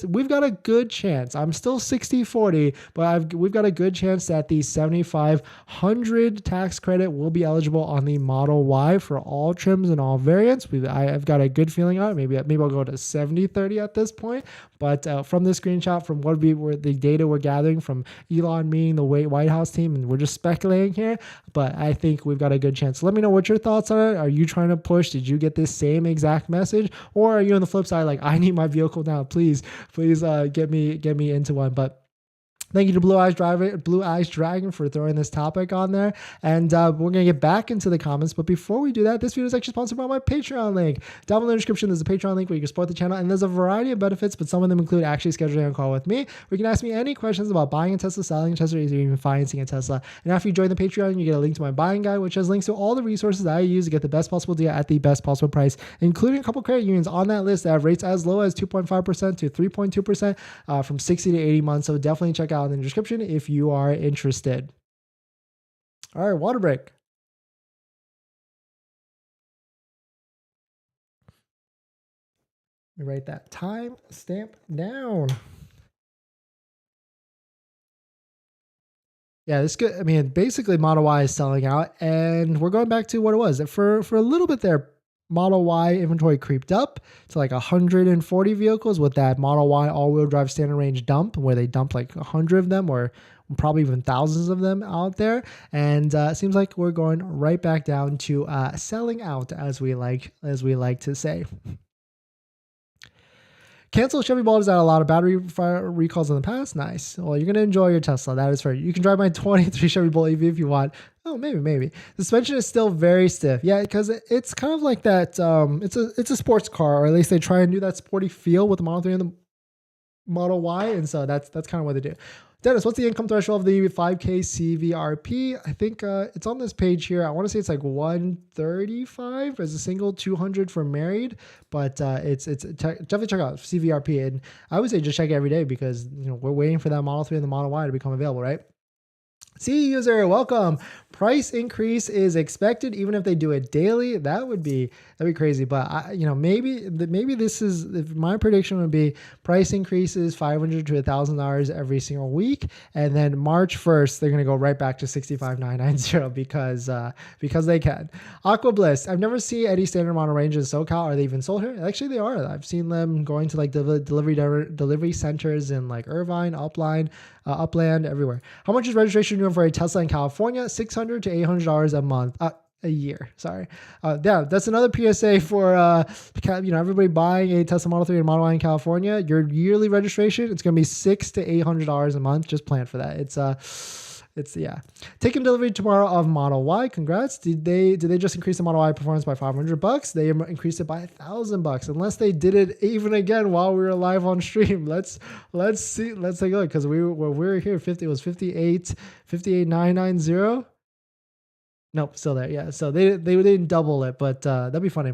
we've got a good chance. I'm still 60-40, but we've got a good chance that the $7,500 tax credit will be eligible on the Model Y for all trims and all variants. I've got a good feeling on it. Maybe I'll go to 70-30 at this point. But from this screenshot, from the data we're gathering from Elon meeting the White House team, and we're just speculating here, but I think we've got a good chance. Let me know what your thoughts on it. Are you trying to push? Did you get this same exact message? Or are you on the flip side, like, I need my vehicle now, please get me into one? But thank you to Blue Eyes Dragon for throwing this topic on there. And we're going to get back into the comments. But before we do that, this video is actually sponsored by my Patreon link. Down below in the description, there's a Patreon link where you can support the channel. And there's a variety of benefits, but some of them include actually scheduling a call with me, where you can ask me any questions about buying a Tesla, selling a Tesla, or even financing a Tesla. And after you join the Patreon, you get a link to my buying guide, which has links to all the resources that I use to get the best possible deal at the best possible price, including a couple credit unions on that list that have rates as low as 2.5% to 3.2% from 60 to 80 months. So definitely check out in the description if you are interested. All right, water break. Let me write that time stamp down. Yeah, this good. I mean, basically Model Y is selling out, and we're going back to what it was. For a little bit there, Model Y inventory creeped up to like 140 vehicles with that Model Y all-wheel drive standard range dump, where they dumped like 100 of them, or probably even thousands of them out there. And it seems like we're going right back down to selling out, as we like to say. Cancel Chevy Bolt has had a lot of battery recalls in the past. Nice. Well, you're going to enjoy your Tesla. That is fair. You can drive my 23 Chevy Bolt EV if you want. Oh, maybe. The suspension is still very stiff. Yeah, because it's kind of like that. It's a sports car, or at least they try and do that sporty feel with the Model 3 and the Model Y. And so that's kind of what they do. Dennis, what's the income threshold of the 5K CVRP? I think it's on this page here. I want to say it's like 135 as a single, 200 for married, but definitely check out CVRP. And I would say just check it every day because we're waiting for that Model 3 and the Model Y to become available, right? See user, welcome. Price increase is expected even if they do it daily. That'd be crazy. But maybe this is, if my prediction would be price increases $500 to $1,000 every single week, and then March 1st they're gonna go right back to 65,990 because they can. Aqua Bliss, I've never seen any standard model range in SoCal. Are they even sold here? Actually, they are. I've seen them going to like delivery centers in like Irvine, Upland, everywhere. How much is registration doing for a Tesla in California? $600 to $800 a month. A year. Sorry. Yeah, that's another PSA for everybody buying a Tesla Model 3 and Model Y in California. Your yearly registration, it's going to be $600 to $800 a month. Just plan for that. It's taking delivery tomorrow of Model Y. Congrats. Did they just increase the Model Y performance by $500? They increased it by $1,000. Unless they did it even again while we were live on stream. Let's see. Let's take a look because we were here. It was 58,990. Nope, still there. Yeah, so they didn't double it, but that'd be funny.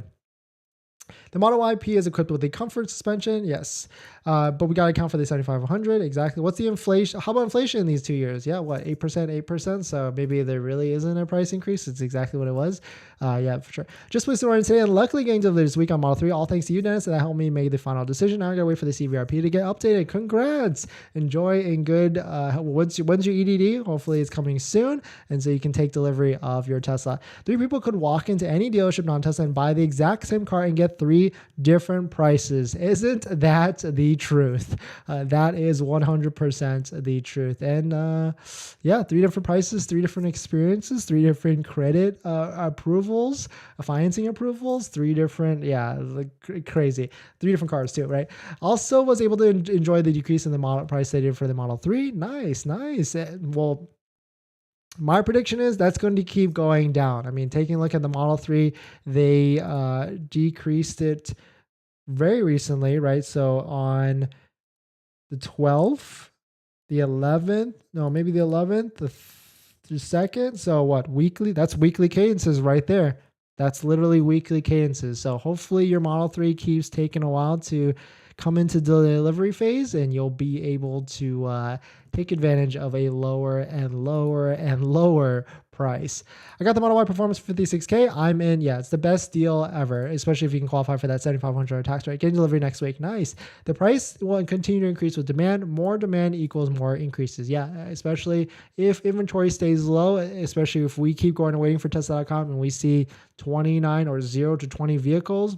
The Model Y P is equipped with a comfort suspension, yes, but we got to account for the 7,500. Exactly. What's the inflation? How about inflation in these 2 years? Yeah, what, 8%, 8%? So maybe there really isn't a price increase. It's exactly what it was. Yeah, for sure. Just placed the order today and luckily getting delivered this week on Model 3. All thanks to you, Dennis, that helped me make the final decision. Now I got to wait for the CVRP to get updated. Congrats. Enjoy and good. When's your EDD? Hopefully it's coming soon. And so you can take delivery of your Tesla. 3 people could walk into any dealership non-Tesla and buy the exact same car and get 3 different prices. Isn't that the truth? That is 100% the truth. And yeah, 3 different prices, 3 different experiences, 3 different credit approvals, financing approvals, 3 different, crazy. 3 different cars too, right? Also was able to enjoy the decrease in the model price they did for the Model 3. Nice. Well, my prediction is that's going to keep going down. I mean, taking a look at the Model 3, they decreased it very recently, right? So on the 12th, the 11th, no, maybe the 11th, the 2nd. So what, weekly? That's weekly cadences right there. That's literally weekly cadences. So hopefully your Model 3 keeps taking a while to come into the delivery phase and you'll be able to take advantage of a lower and lower and lower price. I got the Model Y Performance for $56K. I'm in. Yeah, it's the best deal ever, especially if you can qualify for that $7,500 tax rate. Getting delivery next week. Nice. The price will continue to increase with demand. More demand equals more increases. Yeah, especially if inventory stays low, especially if we keep going and waiting for Tesla.com and we see 29 or 0 to 20 vehicles,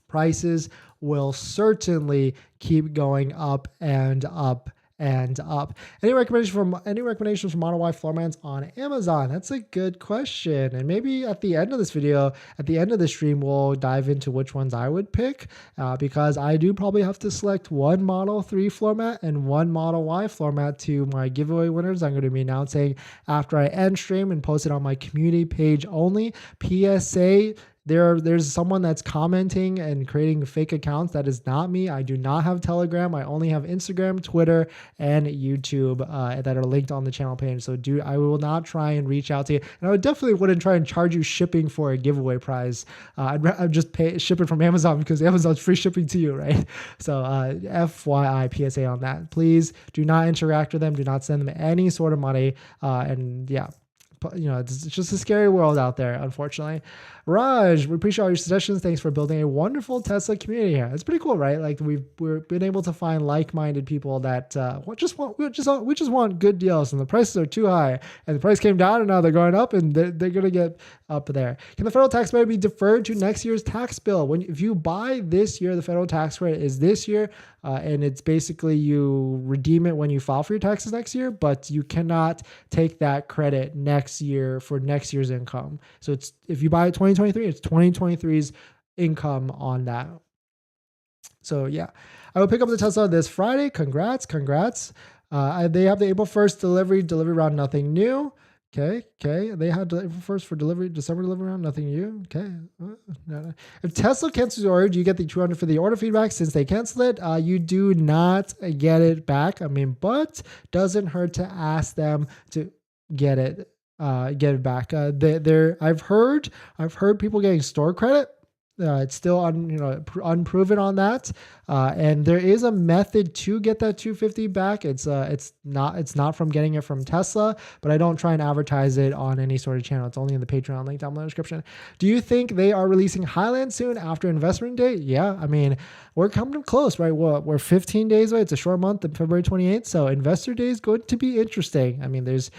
prices will certainly keep going up and up and up. Any recommendations from Model Y floor mats on Amazon? That's a good question. And maybe at the end of this video, at the end of the stream, we'll dive into which ones I would pick because I do probably have to select 1 Model 3 floor mat and 1 Model Y floor mat to my giveaway winners. I'm going to be announcing after I end stream and post it on my community page only. PSA, there's someone that's commenting and creating fake accounts. That is not me. I do not have Telegram. I only have Instagram, Twitter, and YouTube that are linked on the channel page. So I will not try and reach out to you. And I definitely wouldn't try and charge you shipping for a giveaway prize. I'd just ship it from Amazon because Amazon's free shipping to you, right? So FYI, PSA on that. Please do not interact with them. Do not send them any sort of money. And yeah. It's just a scary world out there, unfortunately. Raj, we appreciate all your suggestions. Thanks for building a wonderful Tesla community here. It's pretty cool, right? Like we've been able to find like-minded people that we just want good deals, and the prices are too high, and the price came down, and now they're going up, and they're going to get up there. Can the federal tax rate be deferred to next year's tax bill? If you buy this year, the federal tax rate is this year, and it's basically you redeem it when you file for your taxes next year, but you cannot take that credit next year for next year's income. So it's if you buy it 2023, it's 2023's income on that. So yeah, I will pick up the Tesla this Friday. Congrats. They have the April 1st delivery around nothing new. Okay. They had first for delivery, December delivery round, nothing new. Okay. No. If Tesla cancels your order, do you get the 200 for the order feedback? Since they canceled it, you do not get it back. I mean, but doesn't hurt to ask them to get it back. I've heard people getting store credit. It's still unproven on that, and there is a method to get that 250 back. It's not from getting it from Tesla, but I don't try and advertise it on any sort of channel. It's only in the Patreon link down below in the description. Do you think they are releasing Highland soon after investment date? Yeah, I mean, we're coming close, right? We're 15 days away. It's a short month, February 28th. So investor day is going to be interesting. I mean, there's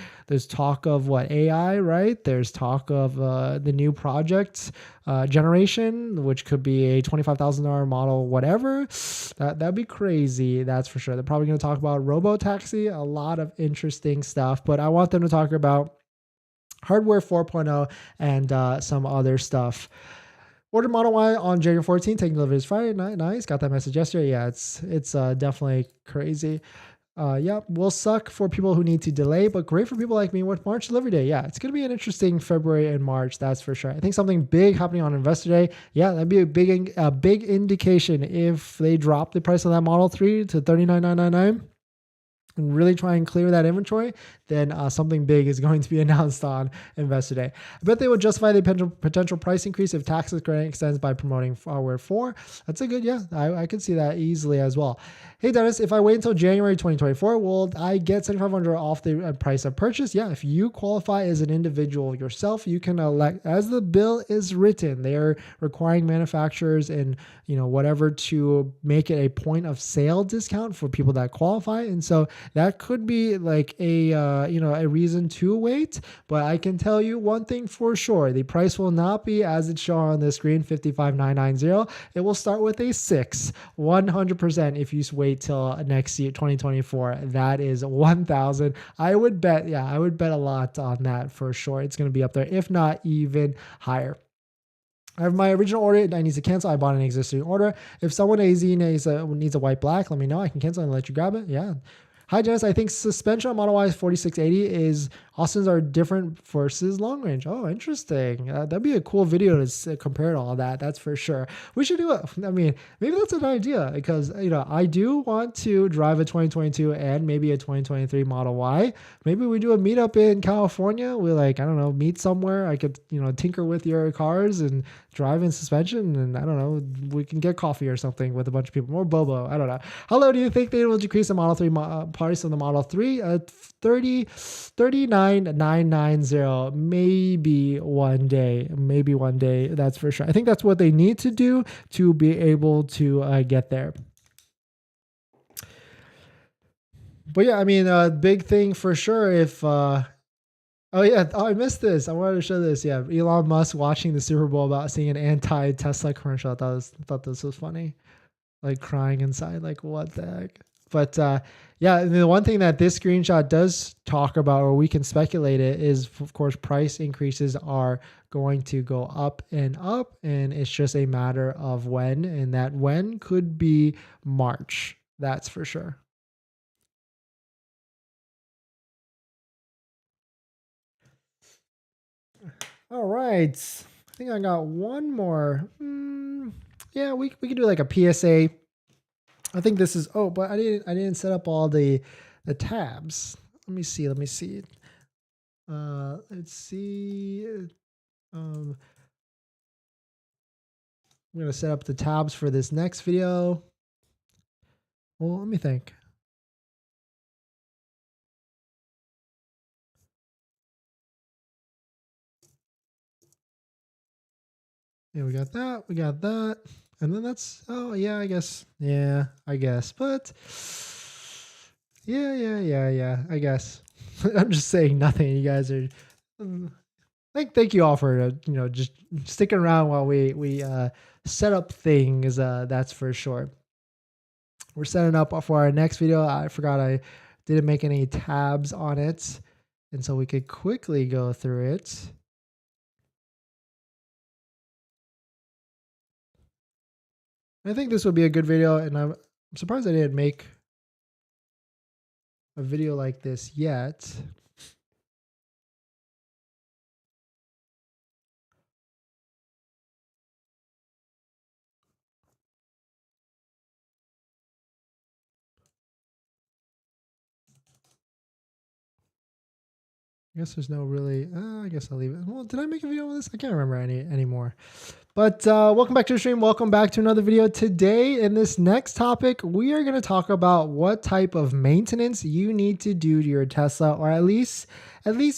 talk of AI, right? There's talk of the new projects generation, which could be a $25,000 model, whatever. That'd be crazy. That's for sure. They're probably going to talk about robo-taxi, a lot of interesting stuff, but I want them to talk about hardware 4.0 and some other stuff. Ordered Model Y on January 14th, taking delivery this Friday. Nice. Got that message yesterday. Yeah, it's definitely crazy. Yeah, will suck for people who need to delay, but great for people like me with March delivery day. Yeah, it's going to be an interesting February and March, that's for sure. I think something big happening on Investor Day. Yeah, that'd be a big indication if they drop the price of that Model 3 to $39,999 and really try and clear that inventory, then something big is going to be announced on Investor Day. I bet they would justify the potential price increase if taxes credit extends by promoting hardware 4. That's a good, yeah, I could see that easily as well. Hey Dennis, if I wait until January 2024, will I get $7,500 off the price of purchase? Yeah, if you qualify as an individual yourself, you can elect, as the bill is written, they're requiring manufacturers and whatever to make it a point of sale discount for people that qualify, and so that could be like a reason to wait. But I can tell you one thing for sure: the price will not be as it's shown on the screen, $55,990. It will start with a 6, 100%. If you wait till next year, 2024, that is 1,000. I would bet a lot on that for sure. It's going to be up there, if not even higher. I have my original order. I need to cancel. I bought an existing order. If someone AZ needs a white black, let me know. I can cancel and let you grab it. Yeah. Hi, Dennis. I think suspension on Model Y 4680 is Austin's are different versus long range. Oh, interesting. That'd be a cool video to compare to all that. That's for sure. We should do it. I mean, maybe that's an idea because, I do want to drive a 2022 and maybe a 2023 Model Y. Maybe we do a meetup in California. We meet somewhere. I could, tinker with your cars and drive in suspension, and I don't know, we can get coffee or something with a bunch of people. More bobo. I don't know. How low do you think they will decrease the Model 3 price of the Model 3? 39,990. Maybe one day. That's for sure. I think that's what they need to do to be able to get there. But yeah, I mean, big thing for sure. If oh yeah, I missed this. I wanted to show this. Yeah, Elon Musk watching the Super Bowl about seeing an anti-Tesla commercial. I thought this was funny, like crying inside, like what the heck. But yeah, the one thing that this screenshot does talk about, or we can speculate it, is of course price increases are going to go up, and it's just a matter of when, and that when could be March. That's for sure. All right. I think I got one more. Yeah, we could do like a PSA. I think this is, but I didn't set up all the tabs. Let me see. Let's see. I'm going to set up the tabs for this next video. Well, let me think. Yeah, we got that. And then that's, I guess. But yeah, I guess. I'm just saying nothing. You guys are, thank you all for, just sticking around while we set up things. That's for sure. We're setting up for our next video. I forgot I didn't make any tabs on it, and so we could quickly go through it. I think this would be a good video, and I'm surprised I didn't make a video like this yet. I guess there's no really, I guess I'll leave it. Well, did I make a video on this? I can't remember anymore. But welcome back to the stream. Welcome back to another video. Today, in this next topic, we are going to talk about what type of maintenance you need to do to your Tesla, or at least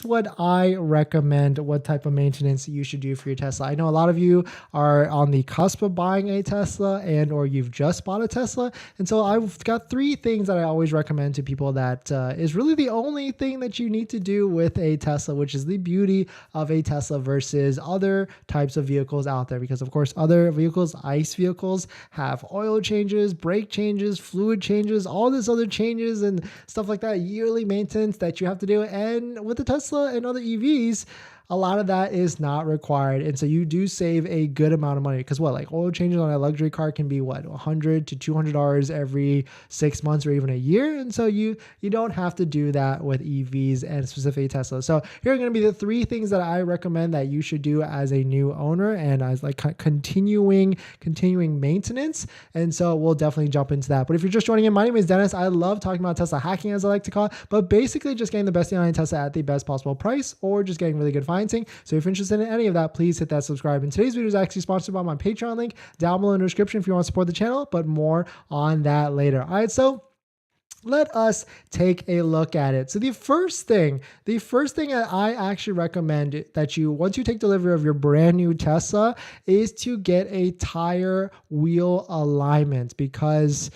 what I recommend, what type of maintenance you should do for your Tesla. I know a lot of you are on the cusp of buying a Tesla or you've just bought a Tesla. And so I've got 3 things that I always recommend to people that is really the only thing that you need to do with a Tesla, which is the beauty of a Tesla versus other types of vehicles out there. Because of course, other vehicles, ICE vehicles, have oil changes, brake changes, fluid changes, all this other changes and stuff like that, yearly maintenance that you have to do. And with the Tesla and other EVs, a lot of that is not required. And so you do save a good amount of money, because like oil changes on a luxury car can be $100 to $200 every 6 months or even a year. And so you don't have to do that with EVs and specifically Tesla. So here are going to be the 3 things that I recommend that you should do as a new owner and as like continuing maintenance. And so we'll definitely jump into that. But if you're just joining in, my name is Dennis. I love talking about Tesla hacking, as I like to call it, but basically just getting the best deal on a Tesla at the best possible price, or just getting really good financing. So if you're interested in any of that, please hit that subscribe. And today's video is actually sponsored by my Patreon link down below in the description if you want to support the channel, but more on that later. All right, so let us take a look at it. So the first thing that I actually recommend that you, once you take delivery of your brand new Tesla, is to get a tire wheel alignment, because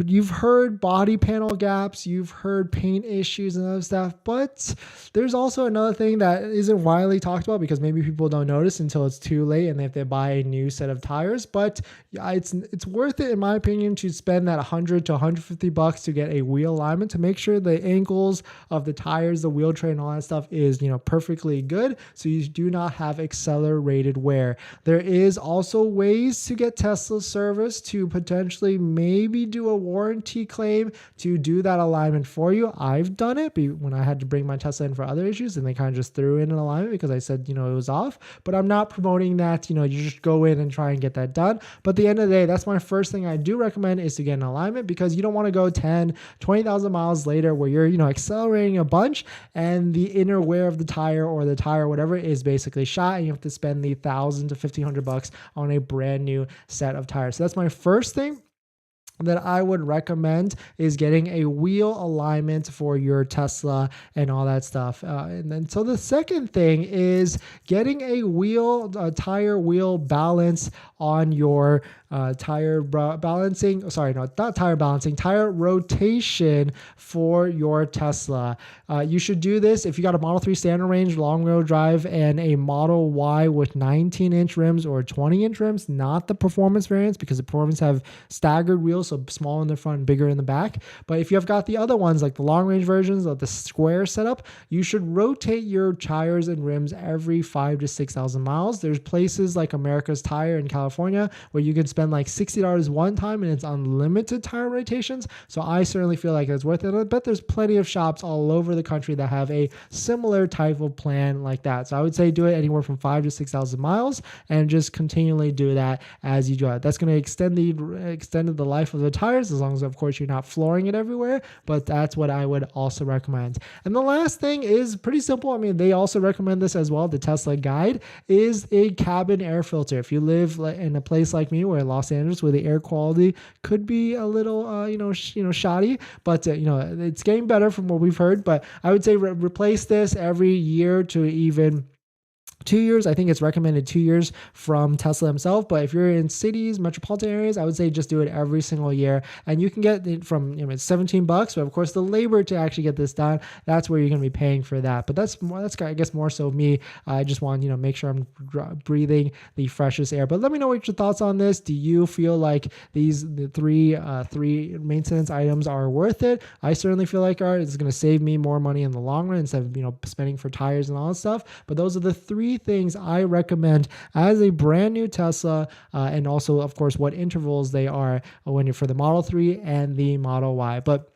you've heard body panel gaps, you've heard paint issues and other stuff, but there's also another thing that isn't widely talked about because maybe people don't notice until it's too late and they have to buy a new set of tires. But it's worth it, in my opinion, to spend that $100 to $150 to get a wheel alignment to make sure the angles of the tires, the wheel tray, and all that stuff is perfectly good, so you do not have accelerated wear. There is also ways to get Tesla service to potentially maybe do a warranty claim to do that alignment for you. I've done it when I had to bring my Tesla in for other issues, and they kind of just threw in an alignment because I said, it was off. But I'm not promoting that, you just go in and try and get that done. But at the end of the day, that's my first thing I do recommend, is to get an alignment, because you don't want to go 10, 20,000 miles later where you're, accelerating a bunch and the inner wear of the tire or the tire, whatever, is basically shot, and you have to spend the $1,000 to $1,500 on a brand new set of tires. So that's my first thing that I would recommend, is getting a wheel alignment for your Tesla and all that stuff. And then so the second thing is getting a tire wheel balance on your tire rotation for your Tesla. You should do this if you got a Model 3 standard range long wheel drive and a Model Y with 19-inch rims or 20-inch rims, not the performance variants, because the performance have staggered wheels, so small in the front and bigger in the back. But if you have got the other ones, like the long range versions of the square setup, you should rotate your tires and rims every 5,000 to 6,000 miles. There's places like America's Tire in California where you can spend like $60 one time and it's unlimited tire rotations. So I certainly feel like it's worth it. I bet there's plenty of shops all over the country that have a similar type of plan like that. So I would say do it anywhere from 5,000 to 6,000 miles and just continually do that as you drive. That's going to extend the life of the tires, as long as, of course, you're not flooring it everywhere. But that's what I would also recommend. And the last thing is pretty simple. I mean, they also recommend this as well. The Tesla guide is a cabin air filter. If you live in a place like me, where Los Angeles, where the air quality could be a little, shoddy, but it's getting better from what we've heard. But I would say replace this every year to even 2 years. I think it's recommended 2 years from Tesla himself. But if you're in cities, metropolitan areas, I would say just do it every single year. And you can get it from, it's $17, but of course the labor to actually get this done, that's where you're going to be paying for that. But that's I guess more so me. I just want, make sure I'm breathing the freshest air. But let me know what your thoughts on this. Do you feel like the three maintenance items are worth it? I certainly feel like it's going to save me more money in the long run instead of, spending for tires and all that stuff. But those are the 3 things I recommend as a brand new Tesla, and also, of course, what intervals they are when you're for the Model 3 and the Model Y. But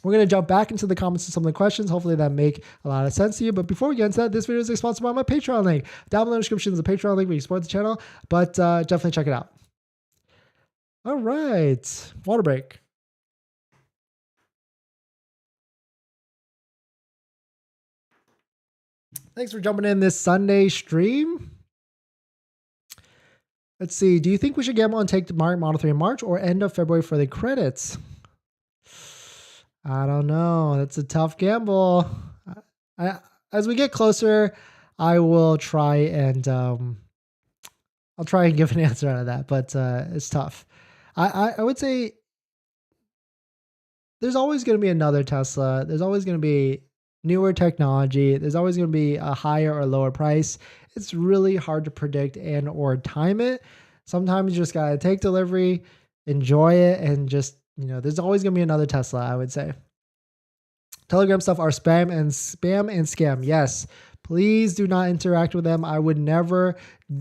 we're going to jump back into the comments and some of the questions. Hopefully that make a lot of sense to you. But before we get into that, this video is sponsored by my Patreon link. Down below in the description is a Patreon link where you support the channel, but definitely check it out. All right, water break. Thanks for jumping in this Sunday stream. Let's see. Do you think we should gamble and take the Model 3 in March or end of February for the credits? I don't know. That's a tough gamble. As we get closer, I will try and I'll try and give an answer out of that, but it's tough. I would say there's always going to be another Tesla. There's always going to be newer technology. There's always going to be a higher or lower price. It's really hard to predict and or time it. Sometimes you just got to take delivery, enjoy it, and just, there's always going to be another Tesla, I would say. Telegram stuff are spam and scam. Yes, please do not interact with them. I would never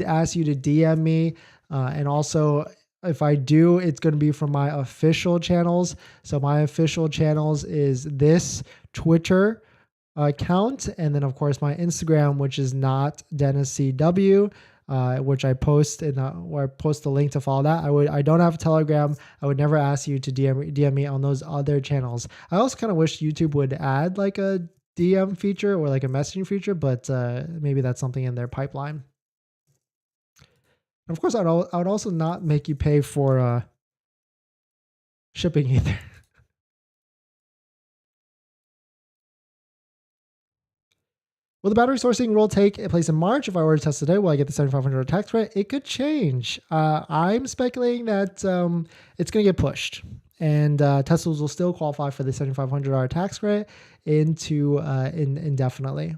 ask you to DM me. And also, if I do, it's going to be from my official channels. So my official channels is this Twitter account, and then of course my Instagram, which is not DennisCW, which I post where I post the link to follow that. I don't have a Telegram. I would never ask you to DM me on those other channels. I also kind of wish YouTube would add like a DM feature or like a messaging feature, but maybe that's something in their pipeline. And of course, I would also not make you pay for shipping either. Will the battery sourcing rule take place in March? If I were to test today, will I get the $7,500 tax credit? It could change. I'm speculating that it's going to get pushed, and Teslas will still qualify for the $7,500 tax credit indefinitely.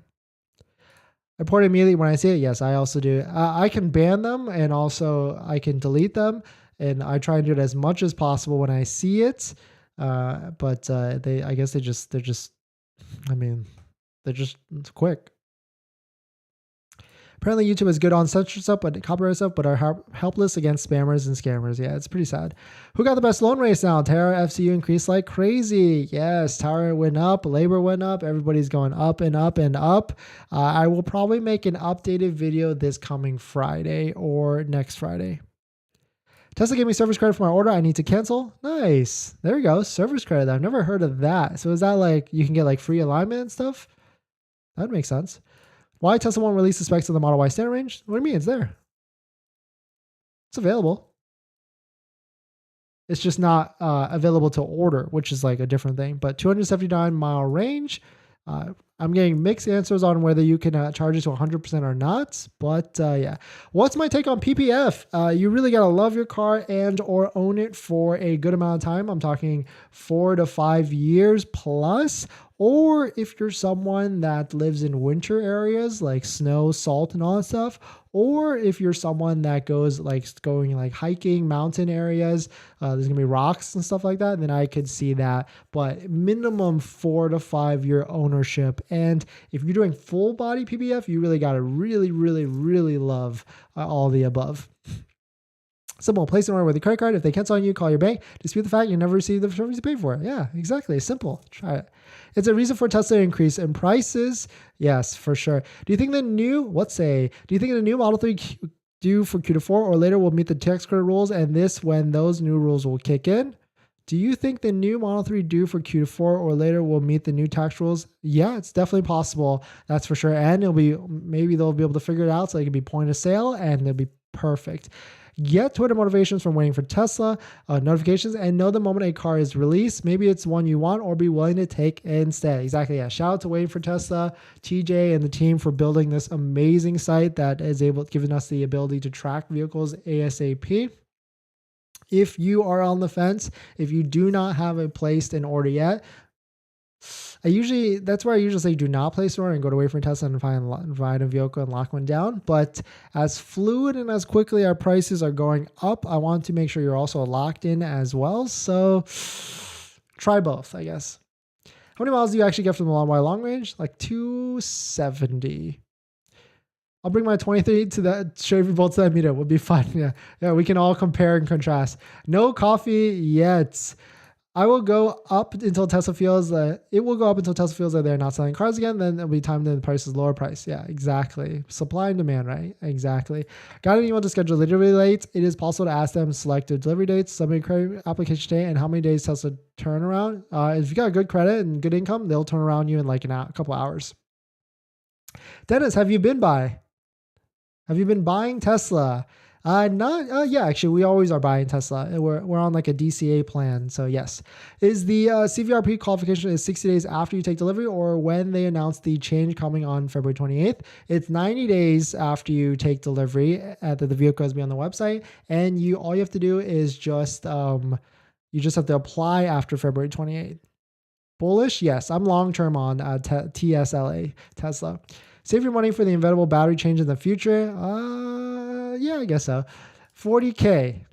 I report it immediately when I see it. Yes, I also do. I can ban them, and also I can delete them, and I try and do it as much as possible when I see it. But I guess they're just quick. Apparently YouTube is good on censorship stuff, but copyright stuff, but are helpless against spammers and scammers. Yeah, it's pretty sad. Who got the best loan rates now? Terra FCU increased like crazy. Yes, Terra went up, Labor went up. Everybody's going up and up and up. I will probably make an updated video this coming Friday or next Friday. Tesla gave me service credit for my order. I need to cancel. Nice. There we go. Service credit. I've never heard of that. So is that like you can get like free alignment and stuff? That makes sense. Why Tesla won't release the specs of the Model Y standard range? What do you mean? It's there. It's available. It's just not available to order, which is like a different thing. But 279-mile range. I'm getting mixed answers on whether you can charge it to 100% or not. But yeah, what's my take on PPF? You really got to love your car and or own it for a good amount of time. I'm talking 4 to 5 years plus. Or if you're someone that lives in winter areas like snow, salt, and all that stuff, or if you're someone that goes going hiking, mountain areas, there's gonna be rocks and stuff like that, then I could see that. But minimum 4 to 5 year ownership. And if you're doing full body PPF, you really gotta really, really, really love all the above. Simple. Place an order with your credit card. If they cancel on you, call your bank. Dispute the fact you never received the service you paid for. Yeah, exactly. Simple. Try it. It's a reason for Tesla to increase in prices. Yes, for sure. Do you think the new Model 3 due for Q4 or later will meet the tax credit rules, and this when those new rules will kick in? Do you think the new Model 3 due for Q4 or later will meet the new tax rules? Yeah, it's definitely possible. That's for sure. And maybe they'll be able to figure it out so it can be point of sale and it'll be perfect. Get Twitter motivations from waiting for Tesla notifications and know the moment a car is released. Maybe it's one you want or be willing to take instead. Exactly. Yeah. Shout out to waiting for Tesla, TJ, and the team for building this amazing site that is giving us the ability to track vehicles ASAP. If you are on the fence, if you do not have a placed an order yet, that's where I usually say do not place an order and go to wait for Tesla and find a vehicle and lock one down. But as fluid and as quickly our prices are going up, I want to make sure you're also locked in as well. So try both, I guess. How many miles do you actually get from the long range? Like 270. I'll bring my 23 to that, show you both to that meetup. Would be fun. Yeah, we can all compare and contrast. No coffee yet. I will go up until Tesla feels that they're not selling cars again. Then it'll be time that the price is lower price. Yeah, exactly. Supply and demand, right? Exactly. Got an email to schedule delivery dates. It is possible to ask them selected delivery dates, submit credit application date, and how many days Tesla turnaround. If you got good credit and good income, they'll turn around you in like a couple hours. Dennis, have you been buying Tesla? Not, yeah, actually, we always are buying Tesla. We're on like a DCA plan. So yes, is the CVRP qualification is 60 days after you take delivery or when they announce the change coming on February 28th? It's 90 days after you take delivery that the vehicle has been on the website. And all you have to do is just, you just have to apply after February 28th. Bullish? Yes, I'm long-term on TSLA, Tesla. Save your money for the inevitable battery change in the future. Yeah, I guess so. 40K.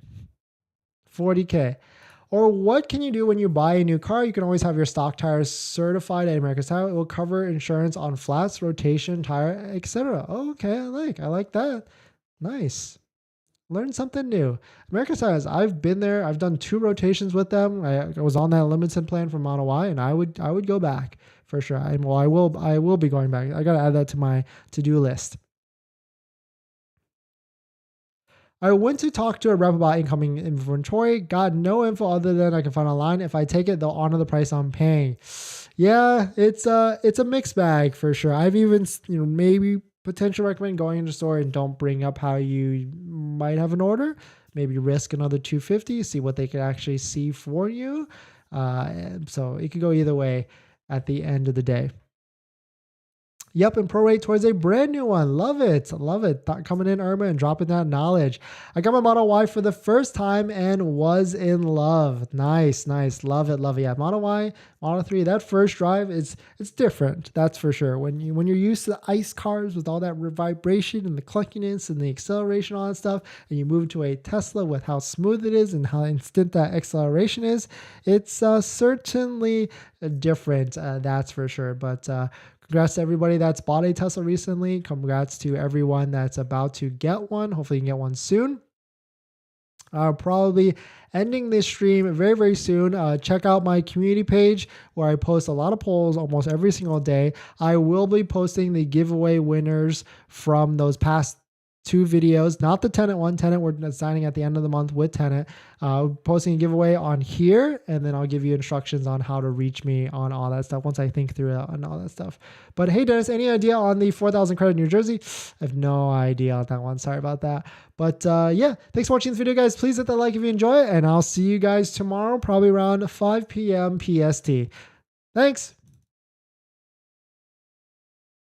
Or what can you do when you buy a new car? You can always have your stock tires certified at America's Tire. It will cover insurance on flats, rotation, tire, etc. Oh, okay, I like that. Nice. Learn something new. America's Tires. I've been there. I've done 2 rotations with them. I was on that limited plan for Model Y, and I would go back for sure. I will be going back. I gotta add that to my to-do list. I went to talk to a rep about incoming inventory. Got no info other than I can find online. If I take it, they'll honor the price I'm paying. Yeah, it's a mixed bag for sure. I've even maybe potentially recommend going into the store and don't bring up how you might have an order. Maybe risk another $250. See what they can actually see for you. So it could go either way at the end of the day. Yep, and prorate towards a brand new one. Love it. Coming in, Irma, and dropping that knowledge. I got my Model Y for the first time and was in love. Nice. Love it. Yeah, Model Y, Model 3, that first drive, it's different. That's for sure. When you're used to the ICE cars with all that vibration and the clunkiness and the acceleration, all that stuff, and you move to a Tesla with how smooth it is and how instant that acceleration is, it's certainly different. That's for sure. But congrats to everybody that's bought a Tesla recently. Congrats to everyone that's about to get one. Hopefully you can get one soon. Probably ending this stream very, very soon. Check out my community page where I post a lot of polls almost every single day. I will be posting the giveaway winners from those past 2 videos, not the Tenet one. Tenet, we're signing at the end of the month with Tenet. Posting a giveaway on here, and then I'll give you instructions on how to reach me on all that stuff once I think through it and all that stuff. But hey, Dennis, any idea on the 4,000 credit in New Jersey? I have no idea on that one. Sorry about that. But yeah, thanks for watching this video, guys. Please hit that like if you enjoy it, and I'll see you guys tomorrow, probably around 5 p.m. PST. Thanks.